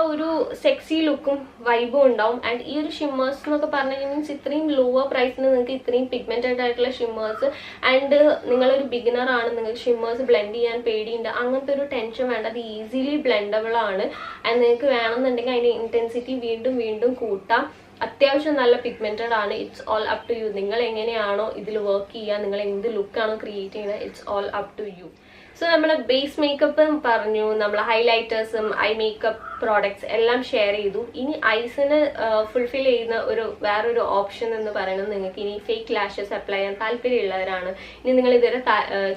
ഒരു സെക്സി ലുക്കും വൈബും ഉണ്ടാവും. ആൻഡ് ഈ ഒരു ഷിമ്മേഴ്സ് എന്നൊക്കെ പറഞ്ഞു മീൻസ് ഇത്രയും ലോവർ പ്രൈസിന് നിങ്ങൾക്ക് ഇത്രയും പിഗ്മെന്റഡ് ആയിട്ടുള്ള ഷിമ്മേഴ്സ്. ആൻഡ് നിങ്ങളൊരു ബിഗിനർ ആണ്, നിങ്ങൾക്ക് ഷിമ്മേഴ്സ് ബ്ലെൻഡ് ചെയ്യാൻ പേടിയുണ്ട്, അങ്ങനത്തെ ഒരു ടെൻഷൻ വേണ്ട. അത് ഈസിലി ബ്ലെൻഡബിൾ ആണ്. ആൻഡ് നിങ്ങൾക്ക് വേണമെന്നുണ്ടെങ്കിൽ അതിന്റെ ഇന്റൻസിറ്റി വീണ്ടും വീണ്ടും കൂട്ടാം. അത്യാവശ്യം നല്ല പിഗ്മെന്റഡ് ആണ്. It's all up to you. നിങ്ങൾ എങ്ങനെയാണോ ഇതിൽ വർക്ക് ചെയ്യുക, നിങ്ങൾ എന്ത് ലുക്കാണോ ക്രിയേറ്റ് ചെയ്യുന്നത്, it's all up to you. So നമ്മൾ ബേസ് മേക്കപ്പ് പറഞ്ഞു, നമ്മൾ ഹൈലൈറ്റേഴ്സും ഐ മേക്കപ്പ് പ്രോഡക്ട്സ് എല്ലാം ഷെയർ ചെയ്തു. ഇനി ഐസിന് ഫുൾഫിൽ ചെയ്യുന്ന വേറൊരു ഓപ്ഷൻ എന്ന് പറയുന്നത് നിങ്ങൾക്ക് ഇനി ഫേക്ക് ലാഷസ് അപ്ലൈ ചെയ്യാൻ താല്പര്യമുള്ളവരാണ്. ഇനി നിങ്ങൾ ഇതുവരെ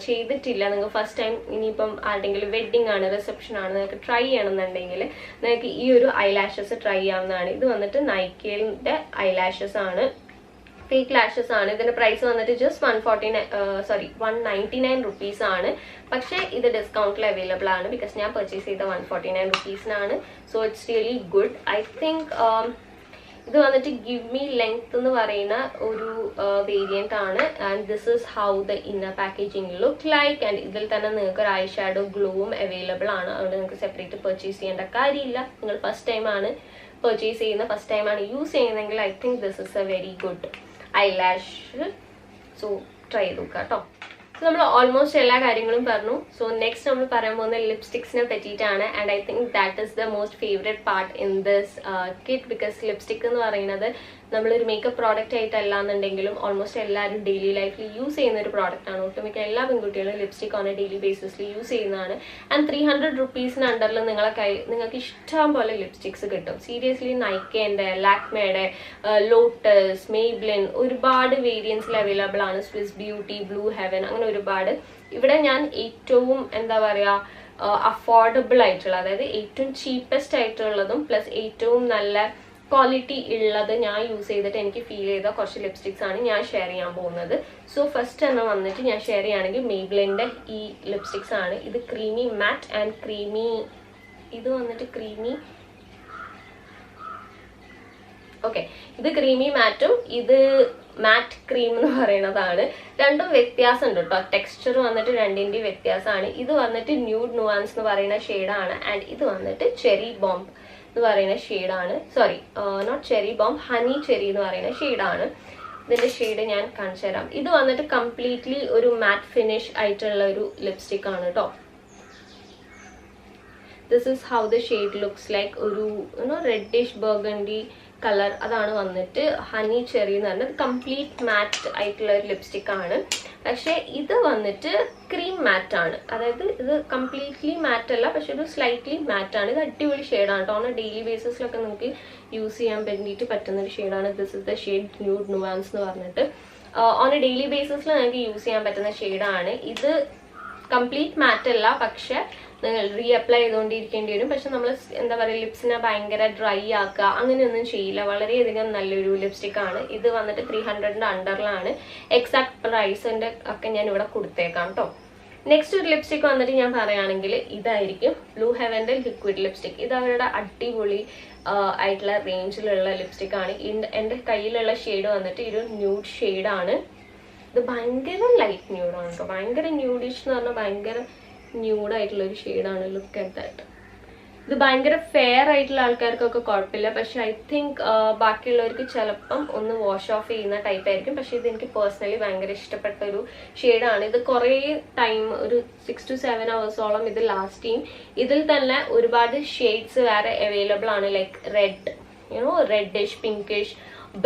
ചെയ്തിട്ടില്ല, നിങ്ങൾ ഫസ്റ്റ് ടൈം ഇനിയിപ്പം ആരുടെങ്കിലും വെഡ്ഡിങ് ആണ്, റിസപ്ഷൻ ആണ്, നിങ്ങൾക്ക് ട്രൈ ചെയ്യണമെന്നുണ്ടെങ്കിൽ നിങ്ങൾക്ക് ഈ ഒരു ഐ ലാഷസ് ട്രൈ ചെയ്യാവുന്നതാണ്. ഇത് വന്നിട്ട് നൈക്കയുടെ ഐ ലാഷസ് ആണ്, ഫേക്ക് ലാഷസ് ആണ്. ഇതിന്റെ പ്രൈസ് വന്നിട്ട് ജസ്റ്റ് 199 rupees ആണ്. പക്ഷേ ഇത് ഡിസ്കൗണ്ടിൽ അവൈലബിൾ ആണ്. ബിക്കോസ് ഞാൻ പർച്ചേസ് ചെയ്ത 149 rupees-നാണ്. So it's really good. I think ഇത് വന്നിട്ട് ഗിവ് മീ ലെങ്ത് എന്ന് പറയുന്ന ഒരു വേരിയന്റ് ആണ്. And this is how the inner packaging look like. And ഇതിൽ തന്നെ നിങ്ങൾക്ക് ഒരു ഐ ഷാഡോ ഗ്ലോവും അവൈലബിൾ ആണ്. അതുകൊണ്ട് നിങ്ങൾക്ക് സെപ്പറേറ്റ് പർച്ചേസ് ചെയ്യേണ്ട കാര്യമില്ല. നിങ്ങൾ ഫസ്റ്റ് ടൈം ആണ് പർച്ചേസ് ചെയ്യുന്ന, ഫസ്റ്റ് ടൈം ആണ് യൂസ് ചെയ്യുന്നതെങ്കിൽ I think this is a very good eyelash. So try ചെയ്ത് നോക്കുക കേട്ടോ. സോ നമ്മൾ ഓൾമോസ്റ്റ് എല്ലാ കാര്യങ്ങളും പറഞ്ഞു. സോ നെക്സ്റ്റ് നമ്മൾ പറയാൻ പോകുന്ന ലിപ്സ്റ്റിക്സിനെ പറ്റിയിട്ടാണ്. And I think that is the most favourite part in this kit. Because lipstick എന്ന് പറയുന്നത് നമ്മളൊരു മേക്കപ്പ് പ്രോഡക്റ്റ് ആയിട്ടല്ല എന്നുണ്ടെങ്കിലും ഓൾമോസ്റ്റ് എല്ലാവരും ഡെയിലി ലൈഫിൽ യൂസ് ചെയ്യുന്ന ഒരു പ്രോഡക്റ്റ് ആണ്. ഒട്ടുമിക്ക എല്ലാ പെൺകുട്ടികളും ലിപ്സ്റ്റിക് ഓൺ എ ഡെയിലി ബേസിസിൽ യൂസ് ചെയ്യുന്നതാണ്. ആൻഡ് 300 rupees-ന് അണ്ടറിൽ നിങ്ങൾക്ക് ഇഷ്ടം പോലെ ലിപ്സ്റ്റിക്സ് കിട്ടും. സീരിയസ്ലി നൈക്കേൻ്റെ, ലാക്മേയുടെ, ലോട്ടസ്, മെയ്ബ്ലിൻ ഒരുപാട് വേരിയൻസിൽ അവൈലബിൾ ആണ്. സ്വിസ് ബ്യൂട്ടി, ബ്ലൂ ഹെവൻ, അങ്ങനെ ഒരുപാട്. ഇവിടെ ഞാൻ ഏറ്റവും എന്താ പറയുക അഫോർഡബിൾ ആയിട്ടുള്ള, അതായത് ഏറ്റവും ചീപ്പസ്റ്റ് ആയിട്ടുള്ളതും പ്ലസ് ഏറ്റവും നല്ല ക്വാളിറ്റി ഉള്ളത് ഞാൻ യൂസ് ചെയ്തിട്ട് എനിക്ക് ഫീൽ ചെയ്ത കുറച്ച് ലിപ്സ്റ്റിക്സ് ആണ് ഞാൻ ഷെയർ ചെയ്യാൻ പോകുന്നത്. സോ ഫസ്റ്റ് തന്നെ വന്നിട്ട് ഞാൻ ഷെയർ ചെയ്യുകയാണെങ്കിൽ മെയ്ബ്ലിൻ്റെ ഈ ലിപ്സ്റ്റിക്സ് ആണ്. ഇത് ക്രീമി മാറ്റ് ആൻഡ് ക്രീമി, ഇത് വന്നിട്ട് ക്രീമി, ഓക്കെ, ഇത് ക്രീമി മാറ്റും ഇത് മാറ്റ് ക്രീം എന്ന് പറയുന്നതാണ്. രണ്ടും വ്യത്യാസമുണ്ട് കേട്ടോ, ടെക്സ്ചർ വന്നിട്ട് രണ്ടിൻ്റെ വ്യത്യാസമാണ്. ഇത് വന്നിട്ട് ന്യൂഡ് നുവാൻസ് എന്ന് പറയുന്ന ഷെയ്ഡാണ് ആൻഡ് ഇത് വന്നിട്ട് ചെറി ബോംബ് എന്ന് പറയുന്ന ഷെയ്ഡാണ്. Sorry, not cherry bomb, honey cherry എന്ന് പറയുന്ന ഷെയ്ഡാണ്. ഇതിന്റെ ഷെയ്ഡ് ഞാൻ കാണിച്ചു തരാം. ഇത് വന്നിട്ട് കംപ്ലീറ്റ്ലി ഒരു മാറ്റ് ഫിനിഷ് ആയിട്ടുള്ള ഒരു ലിപ്സ്റ്റിക് ആണ് കേട്ടോ. This is how the shade looks like. ഒരു റെഡിഷ് ബർഗണ്ടി കളർ, അതാണ് വന്നിട്ട് ഹണി ചെറി എന്ന് പറഞ്ഞത്. കംപ്ലീറ്റ് മാറ്റ് ആയിട്ടുള്ള ഒരു ലിപ്സ്റ്റിക് ആണ്. പക്ഷെ ഇത് വന്നിട്ട് ക്രീം മാറ്റ് ആണ്, അതായത് ഇത് കംപ്ലീറ്റ്ലി മാറ്റ് അല്ല, പക്ഷെ ഒരു സ്ലൈറ്റ്ലി മാറ്റ് ആണ്. ഇത് അടിപൊളി ഷെയ്ഡാണ് കേട്ടോ. ഓൺ ഡെയിലി ബേസിസിലൊക്കെ നമുക്ക് യൂസ് ചെയ്യാൻ വേണ്ടിയിട്ട് പറ്റുന്ന ഒരു ഷെയ്ഡാണ്. This is the shade nude nuance എന്ന് പറഞ്ഞിട്ട് ഓൺ എ ഡെയിലി ബേസിസിൽ നമുക്ക് യൂസ് ചെയ്യാൻ പറ്റുന്ന ഷെയ്ഡാണ്. ഇത് കംപ്ലീറ്റ് മാറ്റ് അല്ല, പക്ഷെ നിങ്ങൾ റീഅപ്ലൈ ചെയ്തുകൊണ്ടിരിക്കേണ്ടി വരും. പക്ഷെ നമ്മൾ എന്താ പറയുക, ലിപ്സിനെ ഭയങ്കര ഡ്രൈ ആക്കുക അങ്ങനെയൊന്നും ചെയ്യില്ല. വളരെയധികം നല്ലൊരു ലിപ്സ്റ്റിക് ആണ്. ഇത് വന്നിട്ട് 300ന്റെ അണ്ടറിലാണ്. എക്സാക്ട് പ്രൈസിന്റെ ഒക്കെ ഞാൻ ഇവിടെ കൊടുത്തേക്കാം കേട്ടോ. നെക്സ്റ്റ് ഒരു ലിപ്സ്റ്റിക് വന്നിട്ട് ഞാൻ പറയുകയാണെങ്കിൽ ഇതായിരിക്കും ബ്ലൂ ഹെവന്റെ ലിക്വിഡ് ലിപ്സ്റ്റിക്. ഇത് അവരുടെ അടിപൊളി ആയിട്ടുള്ള റേഞ്ചിലുള്ള ലിപ്സ്റ്റിക് ആണ്. എൻ്റെ കയ്യിലുള്ള ഷെയ്ഡ് വന്നിട്ട് ഒരു ന്യൂഡ് ഷെയ്ഡാണ്. ഇത് ഭയങ്കര ലൈറ്റ് ന്യൂഡാണ് കേട്ടോ, ഭയങ്കര ന്യൂഡിഷ് എന്ന് പറഞ്ഞാൽ ഭയങ്കര ന്യൂഡായിട്ടുള്ള ഒരു ഷെയ്ഡാണ്. Look at that. ഇത് ഭയങ്കര ഫെയർ ആയിട്ടുള്ള ആൾക്കാർക്കൊക്കെ കുഴപ്പമില്ല, പക്ഷെ ഐ തിങ്ക് ബാക്കിയുള്ളവർക്ക് ചിലപ്പം ഒന്ന് വാഷ് ഓഫ് ചെയ്യുന്ന ടൈപ്പ് ആയിരിക്കും. പക്ഷെ ഇത് എനിക്ക് പേഴ്സണലി ഭയങ്കര ഇഷ്ടപ്പെട്ട ഒരു ഷെയ്ഡാണ്. ഇത് കുറേ ടൈം, ഒരു 6 to 7 hours ഇത് ലാസ്റ്റ് ചെയ്യും. ഇതിൽ തന്നെ ഒരുപാട് ഷെയ്ഡ്സ് വേറെ അവൈലബിൾ ആണ്, like red, reddish, pinkish,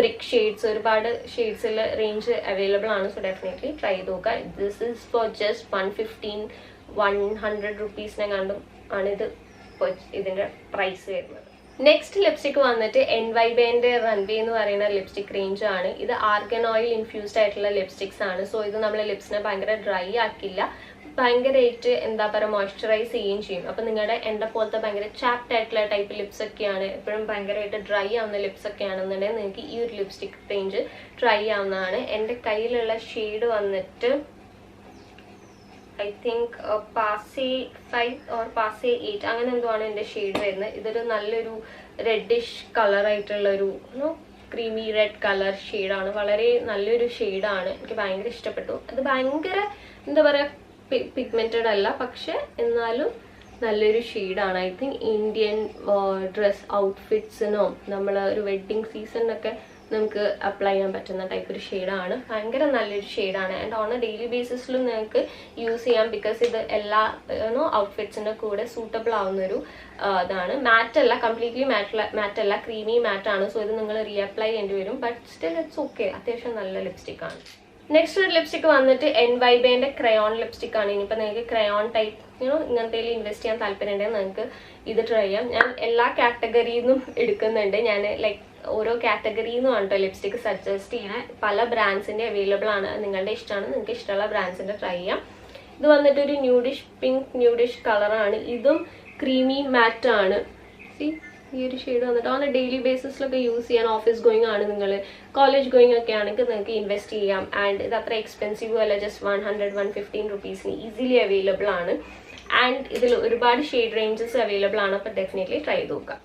brick shades, ഒരുപാട് ഷെയ്ഡ്സിൽ റേഞ്ച് അവൈലബിൾ ആണ്. സോ ഡെഫിനറ്റ്ലി ട്രൈ ചെയ്ത് നോക്കുക. This is for just 100 rupees കണ്ടും ആണ് ഇതിന്റെ പ്രൈസ് വരുന്നത്. നെക്സ്റ്റ് ലിപ്സ്റ്റിക് വന്നിട്ട് എൻവൈബേന്റെ റൺവേ എന്ന് പറയുന്ന ലിപ്സ്റ്റിക് റേഞ്ച് ആണ്. ഇത് ആർഗൻ ഓയിൽ ഇൻഫ്യൂസ്ഡ് ആയിട്ടുള്ള ലിപ്സ്റ്റിക്സ് ആണ്. സോ ഇത് നമ്മളെ ലിപ്സിനെ ഭയങ്കര ഡ്രൈ ആക്കില്ല, ഭയങ്കരമായിട്ട് എന്താ പറയുക മോയ്സ്ചറൈസ് ചെയ്യുകയും ചെയ്യും. അപ്പം നിങ്ങളുടെ എൻ്റെ പോലത്തെ ഭയങ്കര ചാപ്റ്റ് ആയിട്ടുള്ള ടൈപ്പ് ലിപ്സ് ഒക്കെയാണ്, എപ്പോഴും ഭയങ്കരമായിട്ട് ഡ്രൈ ആവുന്ന ലിപ്സ് ഒക്കെ ആണെന്നുണ്ടെങ്കിൽ നിങ്ങൾക്ക് ഈ ഒരു ലിപ്സ്റ്റിക് റേഞ്ച് ട്രൈ ആവുന്നതാണ്. എൻ്റെ കയ്യിലുള്ള ഷെയ്ഡ് വന്നിട്ട് ഐ തിങ്ക് പാസേ 5 or പാസേ 8 അങ്ങനെ എന്തോ ആണ് എൻ്റെ ഷെയ്ഡ് വരുന്നത്. ഇതൊരു നല്ലൊരു റെഡിഷ് കളർ ആയിട്ടുള്ളൊരു ക്രീമി റെഡ് കളർ ഷെയ്ഡാണ്. വളരെ നല്ലൊരു ഷെയ്ഡാണ്, എനിക്ക് ഭയങ്കര ഇഷ്ടപ്പെട്ടു. അത് ഭയങ്കര എന്താ പറയുക പിഗ്മെന്റഡ് അല്ല, പക്ഷെ എന്നാലും നല്ലൊരു ഷെയ്ഡാണ്. ഐ തിങ്ക് ഇന്ത്യൻ ഡ്രസ് ഔട്ട്ഫിറ്റ്സിനോ നമ്മൾ ഒരു വെഡ്ഡിങ് സീസണിനൊക്കെ നമുക്ക് അപ്ലൈ ചെയ്യാൻ പറ്റുന്ന ടൈപ്പ് ഒരു ഷെയ്ഡാണ്. ഭയങ്കര നല്ലൊരു ഷെയ്ഡാണ് ആൻഡ് ഓൺ എ ഡെയിലി ബേസിസിലും നിങ്ങൾക്ക് യൂസ് ചെയ്യാം. ബിക്കോസ് ഇത് എല്ലാ ഔട്ട്ഫിറ്റ്സിൻ്റെ കൂടെ സൂട്ടബിൾ ആവുന്നൊരു ഇതാണ്. മാറ്റ് അല്ല, കംപ്ലീറ്റ്ലി മാറ്റ് അല്ല, ക്രീമി മാറ്റ് ആണ്. സോ ഇത് നിങ്ങൾ റീഅപ്ലൈ ചെയ്യേണ്ടി വരും, ബട്ട് സ്റ്റിൽ ഇറ്റ്സ് ഓക്കെ, അത്യാവശ്യം നല്ല ലിപ്സ്റ്റിക് ആണ്. നെക്സ്റ്റ് ഒരു ലിപ്സ്റ്റിക് വന്നിട്ട് എൻവൈബേന്റെ ക്രയോൺ ലിപ്സ്റ്റിക് ആണ്. ഇനിയിപ്പോൾ നിങ്ങൾക്ക് ക്രയോൺ ടൈപ്പ് ഇങ്ങനത്തെ ഇൻവെസ്റ്റ് ചെയ്യാൻ താല്പര്യം ഉണ്ടെങ്കിൽ നിങ്ങൾക്ക് ഇത് ട്രൈ ചെയ്യാം. ഞാൻ എല്ലാ കാറ്റഗറിയിൽ നിന്നും എടുക്കുന്നുണ്ട്. ഞാൻ ലൈക്ക് ഓരോ കാറ്റഗറിയിൽ നിന്നും ആണ് കേട്ടോ ലിപ്സ്റ്റിക് സജസ്റ്റ് ചെയ്യുന്നത്. പല ബ്രാൻഡ്സിന്റെ അവൈലബിൾ ആണ്, നിങ്ങളുടെ ഇഷ്ടമാണ്, നിങ്ങൾക്ക് ഇഷ്ടമുള്ള ബ്രാൻഡ്സിന്റെ ട്രൈ ചെയ്യാം. ഇത് വന്നിട്ട് ഒരു ന്യൂഡിഷ് പിങ്ക് ന്യൂഡിഷ് കളറാണ്. ഇതും ക്രീമി മാറ്റ് ആണ്. ഈ ഒരു ഷെയ്ഡ് വന്നിട്ട് ഓൺ എ ഡെയിലി ബേസിസിലൊക്കെ യൂസ് ചെയ്യാൻ, ഓഫീസ് ഗോയിങ് ആണ് നിങ്ങൾ, കോളേജ് ഗോയിങ് ഒക്കെ ആണെങ്കിൽ നിങ്ങൾക്ക് ഇൻവെസ്റ്റ് ചെയ്യാം. ആൻഡ് ഇത് അത്ര എക്സ്പെൻസീവ് അല്ല, ജസ്റ്റ് 100-115 rupeesന് ഈസിലി അവൈലബിൾ ആണ്. ആൻഡ് ഇതിൽ ഒരുപാട് ഷെയ്ഡ് റേഞ്ചസ് അവൈലബിൾ ആണ്. അപ്പോൾ ഡെഫിനറ്റ്ലി ട്രൈ ചെയ്ത് നോക്കാം.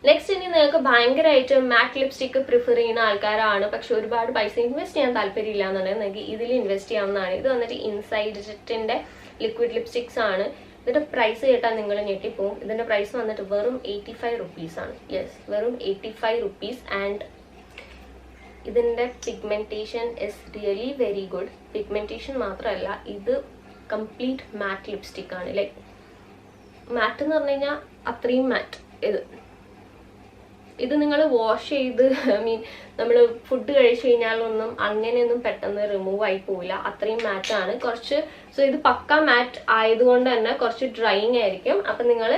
നെക്സ്റ്റ് ഇനി നിങ്ങൾക്ക് ഭയങ്കരമായിട്ട് മാറ്റ് ലിപ്സ്റ്റിക് പ്രിഫർ ചെയ്യുന്ന ആൾക്കാരാണ്, പക്ഷെ ഒരുപാട് പൈസ ഇൻവെസ്റ്റ് ചെയ്യാൻ താല്പര്യമില്ല എന്നുണ്ടെങ്കിൽ നിങ്ങൾക്ക് ഇതിൽ ഇൻവെസ്റ്റ് ചെയ്യാവുന്നതാണ്. ഇത് വന്നിട്ട് ഇൻസൈഡ് ജെറ്റിന്റെ ലിക്വിഡ് ലിപ്സ്റ്റിക്സ് ആണ്. ഇതിന്റെ പ്രൈസ് കേട്ടാൽ നിങ്ങൾ ഞെട്ടിപ്പോവും. ഇതിന്റെ പ്രൈസ് വന്നിട്ട് വെറും 85 rupees ആണ്. യെസ്, വെറും 85 rupees. ആൻഡ് ഇതിന്റെ pigmentation is really very good. Pigmentation മാത്രമല്ല, ഇത് കംപ്ലീറ്റ് മാറ്റ് ലിപ്സ്റ്റിക് ആണ്. ലൈക്ക് മാറ്റ് എന്ന് പറഞ്ഞു കഴിഞ്ഞാൽ അത്രയും മാറ്റ്. ഇത് നിങ്ങൾ വാഷ് ചെയ്ത് നമ്മൾ ഫുഡ് കഴിച്ചു കഴിഞ്ഞാലൊന്നും അങ്ങനെയൊന്നും പെട്ടെന്ന് റിമൂവ് ആയി പോവില്ല, അത്രയും മാറ്റാണ് കുറച്ച്. സോ ഇത് പക്ക മാറ്റ് ആയതുകൊണ്ട് തന്നെ കുറച്ച് ഡ്രൈയിങ് ആയിരിക്കും. അപ്പം നിങ്ങൾ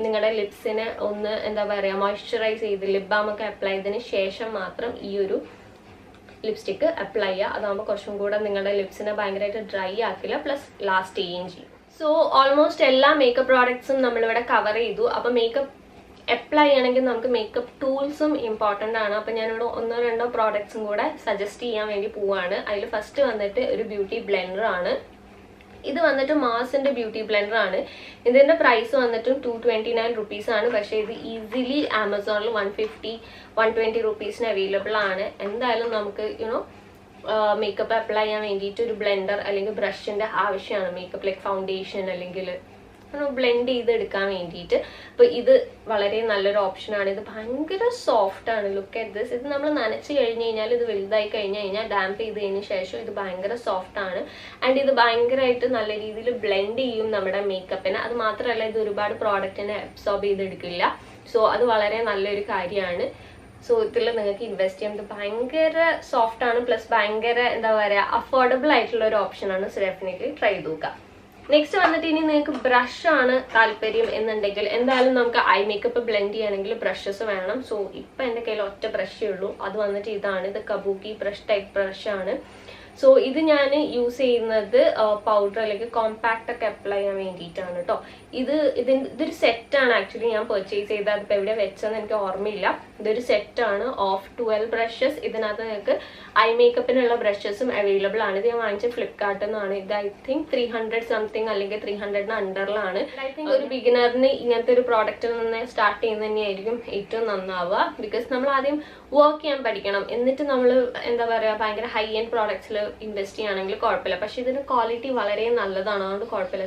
നിങ്ങളുടെ ലിപ്സിനെ ഒന്ന് എന്താ പറയുക മോയ്സ്ചറൈസ് ചെയ്ത് ലിപ് ബാം ഒക്കെ അപ്ലൈ ചെയ്തതിന് ശേഷം മാത്രം ഈ ഒരു ലിപ്സ്റ്റിക്ക് അപ്ലൈ ചെയ്യുക. അതാകുമ്പോൾ കുറച്ചും കൂടെ നിങ്ങളുടെ ലിപ്സിനെ ഭയങ്കരമായിട്ട് ഡ്രൈ ആക്കില്ല, പ്ലസ് ലാസ്റ്റ് ചെയ്യുകയും ചെയ്യും. സോ ഓൾമോസ്റ്റ് എല്ലാ മേക്കപ്പ് പ്രോഡക്ട്സും നമ്മളിവിടെ കവർ ചെയ്തു. അപ്പോൾ മേക്കപ്പ് അപ്ലൈ ചെയ്യണമെങ്കിൽ നമുക്ക് മേക്കപ്പ് ടൂൾസും ഇമ്പോർട്ടൻ്റ് ആണ്. അപ്പോൾ ഞാനിവിടെ 1-2 പ്രോഡക്ട്സും കൂടെ സജസ്റ്റ് ചെയ്യാൻ വേണ്ടി പോവാണ്. അതിൽ ഫസ്റ്റ് വന്നിട്ട് ഒരു ബ്യൂട്ടി ബ്ലെൻഡർ ആണ്. ഇത് വന്നിട്ട് മാസിന്റെ ബ്യൂട്ടി ബ്ലെൻഡർ ആണ്. ഇതിന്റെ പ്രൈസ് വന്നിട്ടും 229 റുപ്പീസ് ആണ്. പക്ഷേ ഇത് ഈസിലി ആമസോണിൽ 150-120 റുപ്പീസിന് അവൈലബിൾ ആണ്. എന്തായാലും നമുക്ക് മേക്കപ്പ് അപ്ലൈ ചെയ്യാൻ വേണ്ടിയിട്ട് ഒരു ബ്ലെൻഡർ അല്ലെങ്കിൽ ബ്രഷിന്റെ ആവശ്യമാണ്. മേക്കപ്പ് ലൈക്ക് ഫൗണ്ടേഷൻ അല്ലെങ്കിൽ ബ്ലെൻഡ് ചെയ്തെടുക്കാൻ വേണ്ടിയിട്ട്. അപ്പോൾ ഇത് വളരെ നല്ലൊരു ഓപ്ഷനാണ്. ഇത് ഭയങ്കര സോഫ്റ്റ് ആണ്. Look at this. ഇത് നമ്മൾ നനച്ച് കഴിഞ്ഞ് കഴിഞ്ഞാൽ, ഇത് വലുതായി കഴിഞ്ഞാൽ ഡാമ്പ് ചെയ്തതിന് ശേഷം ഇത് ഭയങ്കര സോഫ്റ്റ് ആണ്. ആൻഡ് ഇത് ഭയങ്കരമായിട്ട് നല്ല രീതിയിൽ ബ്ലെൻഡ് ചെയ്യും നമ്മുടെ മേക്കപ്പിനെ. അത് മാത്രമല്ല ഇത് ഒരുപാട് പ്രോഡക്റ്റിനെ അബ്സോർബ് ചെയ്തെടുക്കില്ല. സോ അത് വളരെ നല്ലൊരു കാര്യമാണ്. സോ ഇതിൽ നിങ്ങൾക്ക് ഇൻവെസ്റ്റ് ചെയ്യാം. ഇത് ഭയങ്കര സോഫ്റ്റ് ആണ്, പ്ലസ് ഭയങ്കര എന്താ പറയുക അഫോർഡബിൾ ആയിട്ടുള്ള ഒരു ഓപ്ഷനാണ്. സോ ഡെഫിനറ്റ്ലി ട്രൈ ചെയ്ത് നോക്കാം. നെക്സ്റ്റ് വന്നിട്ട് ഇനി നിങ്ങൾക്ക് ബ്രഷ് ആണ് താല്പര്യം എന്നുണ്ടെങ്കിൽ, എന്തായാലും നമുക്ക് ഐ മേക്കപ്പ് ബ്ലെൻഡ് ചെയ്യണമെങ്കിൽ ബ്രഷസ് വേണം. സോ ഇപ്പം എൻ്റെ കയ്യിൽ ഒറ്റ ബ്രഷേ ഉള്ളൂ. അത് വന്നിട്ട് ഇതാണ്. ഇത് കബൂക്കി ബ്രഷ് ടൈപ്പ് ബ്രഷാണ്. സോ ഇത് ഞാൻ യൂസ് ചെയ്യുന്നത് പൗഡർ അല്ലെങ്കിൽ കോമ്പാക്ട് ഒക്കെ അപ്ലൈ ചെയ്യാൻ വേണ്ടിയിട്ടാണ് കേട്ടോ. ഇതൊരു സെറ്റാണ് ആക്ച്വലി ഞാൻ പർച്ചേസ് ചെയ്തത്. അതിപ്പോൾ എവിടെ വെച്ചെന്ന് എനിക്ക് ഓർമ്മയില്ല. ഇതൊരു സെറ്റാണ് ഓഫ് 12 ബ്രഷസ്. ഇതിനകത്ത് നിങ്ങൾക്ക് ഐ മേക്കപ്പിനുള്ള ബ്രഷസും അവൈലബിൾ ആണ്. ഇത് ഞാൻ വാങ്ങിച്ച ഫ്ലിപ്കാർട്ടിൽ നിന്നാണ്. ഇത് ഐ തിങ്ക് 300 സംതിങ് അല്ലെങ്കിൽ 300 അണ്ടറിലാണ്. ഐ തിങ്ക് ഒരു ബിഗിനറിന് ഇങ്ങനത്തെ ഒരു പ്രോഡക്റ്റിൽ നിന്ന് സ്റ്റാർട്ട് ചെയ്യുന്നത് തന്നെയായിരിക്കും ഏറ്റവും നന്നാവുക. ബിക്കോസ് നമ്മൾ ആദ്യം വർക്ക് ചെയ്യാൻ പഠിക്കണം. എന്നിട്ട് നമ്മൾ എന്താ പറയുക ഭയങ്കര ഹൈ എൻഡ് പ്രോഡക്ട്സിൽ ഇൻവെസ്റ്റ് ചെയ്യുകയാണെങ്കിൽ കുഴപ്പമില്ല. പക്ഷെ ഇതിന്റെ ക്വാളിറ്റി വളരെ നല്ലതാണ്, അതുകൊണ്ട് കുഴപ്പമില്ല.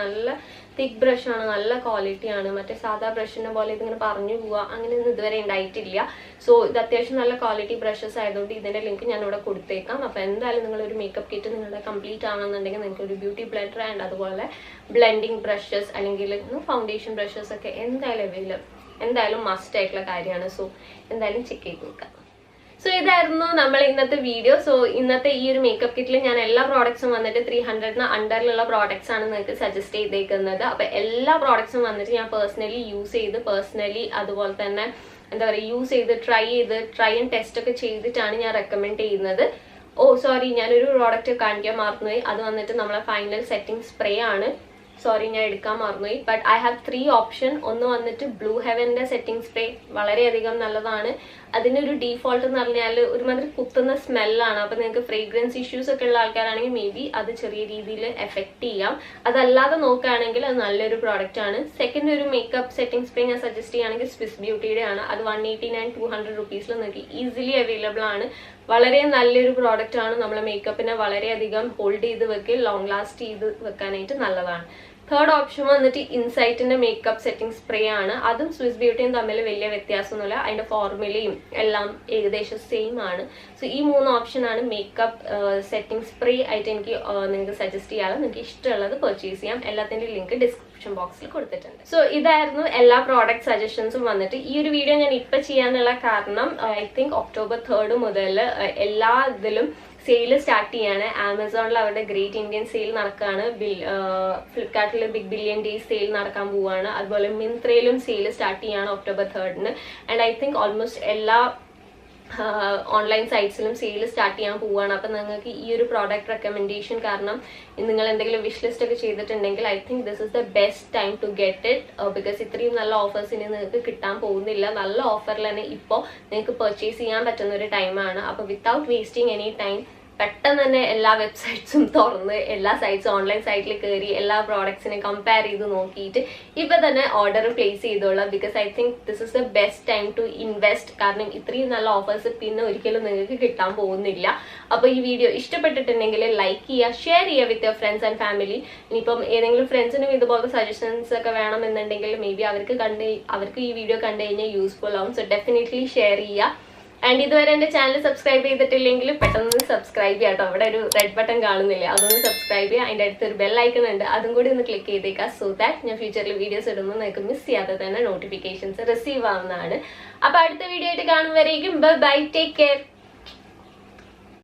നല്ല തിക്ക് ബ്രഷാണ്, നല്ല ക്വാളിറ്റിയാണ്. മറ്റേ സാധാ ബ്രഷിനെ പോലെ ഇതിങ്ങനെ പറഞ്ഞു പോവുക അങ്ങനെയൊന്നും ഇതുവരെ ഉണ്ടായിട്ടില്ല. സോ ഇത് അത്യാവശ്യം നല്ല ക്വാളിറ്റി ബ്രഷസ് ആയതുകൊണ്ട് ഇതിന്റെ ലിങ്ക് ഞാൻ ഇവിടെ കൊടുത്തേക്കാം. അപ്പോൾ എന്തായാലും നിങ്ങളൊരു മേക്കപ്പ് കിറ്റ് നിങ്ങളുടെ കംപ്ലീറ്റ് ആണെന്നുണ്ടെങ്കിൽ നിങ്ങൾക്ക് ഒരു ബ്യൂട്ടി ബ്ലെൻഡർ ആൻഡ് അതുപോലെ ബ്ലെൻഡിങ് ബ്രഷസ് അല്ലെങ്കിൽ ഫൗണ്ടേഷൻ ബ്രഷസ് ഒക്കെ എന്തായാലും മസ്റ്റ് ആയിട്ടുള്ള കാര്യമാണ്. സോ എന്തായാലും ചെക്ക് ചെയ്ത് നോക്കാം. സോ ഇതായിരുന്നു നമ്മൾ ഇന്നത്തെ വീഡിയോ. സോ ഇന്നത്തെ ഈ ഒരു മേക്കപ്പ് കിറ്റിൽ ഞാൻ എല്ലാ പ്രോഡക്ട്സും വന്നിട്ട് 300 അണ്ടറിലുള്ള പ്രോഡക്ട്സ് ആണ് നിങ്ങൾക്ക് സജസ്റ്റ് ചെയ്തേക്കുന്നത്. അപ്പോൾ എല്ലാ പ്രോഡക്ട്സും വന്നിട്ട് ഞാൻ പേഴ്സണലി അതുപോലെ തന്നെ എന്താ പറയുക യൂസ് ചെയ്ത് ട്രൈ ആൻഡ് ടെസ്റ്റ് ഒക്കെ ചെയ്തിട്ടാണ് ഞാൻ റെക്കമെൻഡ് ചെയ്യുന്നത്. സോറി, ഞാനൊരു പ്രോഡക്റ്റ് കാണിക്കാൻ മറന്നുപോയി. അത് വന്നിട്ട് നമ്മളെ ഫൈനൽ സെറ്റിംഗ് സ്പ്രേ ആണ്. സോറി, ഞാൻ എടുക്കാൻ മറന്നുപോയി. But I have 3 option. ഒന്ന് വന്നിട്ട് ബ്ലൂ ഹെവന്റെ സെറ്റിംഗ് സ്പ്രേ വളരെയധികം നല്ലതാണ്. അതിനൊരു ഡീഫോൾട്ട് എന്ന് പറഞ്ഞാൽ ഒരുമാതിരി കുത്തുന്ന സ്മെല്ലാണ്. അപ്പോൾ നിങ്ങൾക്ക് ഫ്രേഗ്രൻസ് ഇഷ്യൂസ് ഒക്കെ ഉള്ള ആൾക്കാരാണെങ്കിൽ മേ ബി അത് ചെറിയ രീതിയിൽ എഫക്ട് ചെയ്യാം. അതല്ലാതെ നോക്കുകയാണെങ്കിൽ അത് നല്ലൊരു പ്രോഡക്റ്റ് ആണ്. സെക്കൻഡ് ഒരു മേക്കപ്പ് സെറ്റിംഗ് സ്പ്രേ ഞാൻ സജസ്റ്റ് ചെയ്യുകയാണെങ്കിൽ സ്വിസ് ബ്യൂട്ടിയുടെ ആണ്. അത് 189-200 റുപ്പീസിൽ നിങ്ങൾക്ക് ഈസിലി അവൈലബിൾ ആണ്. വളരെ നല്ലൊരു പ്രോഡക്റ്റ് ആണ്. നമ്മളെ മേക്കപ്പിനെ വളരെയധികം ഹോൾഡ് ചെയ്ത് ലോങ് ലാസ്റ്റ് ചെയ്ത് വെക്കാനായിട്ട് നല്ലതാണ്. തേർഡ് ഓപ്ഷൻ വന്നിട്ട് ഇൻസൈറ്റിന്റെ മേക്കപ്പ് സെറ്റിംഗ് സ്പ്രേ ആണ്. അതും സ്വിസ് ബ്യൂട്ടിയും തമ്മിൽ വലിയ വ്യത്യാസമൊന്നുമില്ല. അതിന്റെ ഫോർമുലയും എല്ലാം ഏകദേശം സെയിം ആണ്. സോ ഈ 3 ഓപ്ഷനാണ് മേക്കപ്പ് സെറ്റിംഗ് സ്പ്രേ ആയിട്ട് എനിക്ക് നിങ്ങൾക്ക് സജസ്റ്റ് ചെയ്യാതെ നിങ്ങൾക്ക് ഇഷ്ടമുള്ളത് പർച്ചേസ് ചെയ്യാം. എല്ലാത്തിന്റെ ലിങ്ക് ഡിസ്ക്രിപ്ഷൻ ബോക്സിൽ കൊടുത്തിട്ടുണ്ട്. സോ ഇതായിരുന്നു എല്ലാ പ്രോഡക്റ്റ് സജഷൻസും വന്നിട്ട്. ഈ ഒരു വീഡിയോ ഞാൻ ഇപ്പൊ ചെയ്യാനുള്ള കാരണം ഐ തിങ്ക് October 3 മുതൽ എല്ലാ ഇതിലും സെയിൽ സ്റ്റാർട്ട് ചെയ്യാണ്. ആമസോണിൽ അവരുടെ ഗ്രേറ്റ് ഇന്ത്യൻ സെയിൽ നടക്കുകയാണ്. ഫ്ലിപ്കാർട്ടിൽ ബിഗ് ബില്യൺ ഡേയ്സ് സെയിൽ നടക്കാൻ പോവുകയാണ്. അതുപോലെ മിന്ത്രയിലും സെയിൽ സ്റ്റാർട്ട് ചെയ്യാണ് October 3. And I think almost എല്ലാ ഓൺലൈൻ സൈറ്റ്സിലും സെയിൽ സ്റ്റാർട്ട് ചെയ്യാൻ പോവുകയാണ്. അപ്പം നിങ്ങൾക്ക് ഈ ഒരു പ്രോഡക്റ്റ് റെക്കമെൻഡേഷൻ കാരണം നിങ്ങൾ എന്തെങ്കിലും വിഷ് ലിസ്റ്റ് ഒക്കെ ചെയ്തിട്ടുണ്ടെങ്കിൽ I think this is the best time to get it. Because ഇത്രയും നല്ല ഓഫേഴ്സ് ഇനി നിങ്ങൾക്ക് കിട്ടാൻ പോകുന്നില്ല. നല്ല ഓഫറിൽ തന്നെ ഇപ്പോൾ നിങ്ങൾക്ക് പർച്ചേസ് ചെയ്യാൻ പറ്റുന്ന ഒരു ടൈമാണ്. അപ്പോൾ വിത്തൗട്ട് വേസ്റ്റിംഗ് എനി ടൈം പെട്ടെന്ന് തന്നെ എല്ലാ വെബ്സൈറ്റ്സും തുറന്ന് എല്ലാ സൈറ്റ്സും ഓൺലൈൻ സൈറ്റിൽ കയറി എല്ലാ പ്രോഡക്ട്സിനെ കമ്പയർ ചെയ്ത് നോക്കിയിട്ട് ഇപ്പം തന്നെ ഓർഡർ പ്ലേസ് ചെയ്തോളാം. Because I think this is the best time to invest. കാരണം ഇത്രയും നല്ല ഓഫേഴ്സ് പിന്നെ ഒരിക്കലും നിങ്ങൾക്ക് കിട്ടാൻ പോകുന്നില്ല. അപ്പോൾ ഈ വീഡിയോ ഇഷ്ടപ്പെട്ടിട്ടുണ്ടെങ്കിൽ ലൈക്ക് ചെയ്യുക, ഷെയർ ചെയ്യുക with your friends and family. ഇനിയിപ്പം ഏതെങ്കിലും ഫ്രണ്ട്സിനും ഇതുപോലത്തെ സജഷൻസ് ഒക്കെ വേണമെന്നുണ്ടെങ്കിൽ മേ ബി അവർക്ക് ഈ വീഡിയോ കണ്ടു കഴിഞ്ഞാൽ യൂസ്ഫുൾ ആവും. സോ ഡെഫിനറ്റ്ലി ഷെയർ ചെയ്യുക. ആൻഡ് ഇതുവരെ എൻ്റെ ചാനൽ സബ്സ്ക്രൈബ് ചെയ്തിട്ടില്ലെങ്കിൽ പെട്ടെന്ന് സബ്സ്ക്രൈബ് ചെയ്യാം കേട്ടോ. അവിടെ ഒരു റെഡ് ബട്ടൺ കാണുന്നില്ല, അതൊന്ന് സബ്സ്ക്രൈബ് ചെയ്യുക. അതിൻ്റെ അടുത്തൊരു ബെൽ ഐക്കൺ ഉണ്ട്, അതും കൂടി ഒന്ന് ക്ലിക്ക് ചെയ്തേക്കുക. സോ ദാറ്റ് ഞാൻ ഫ്യൂച്ചറിൽ വീഡിയോസ് ഇടുമ്പോൾ നിങ്ങൾക്ക് മിസ് ചെയ്യാതെ തന്നെ നോട്ടിഫിക്കേഷൻസ് റിസീവ് ആവുന്നതാണ്. അപ്പോൾ അടുത്ത വീഡിയോ ആയിട്ട് കാണുമ്പോഴേക്കും ബൈ, ടേക്ക് കെയർ.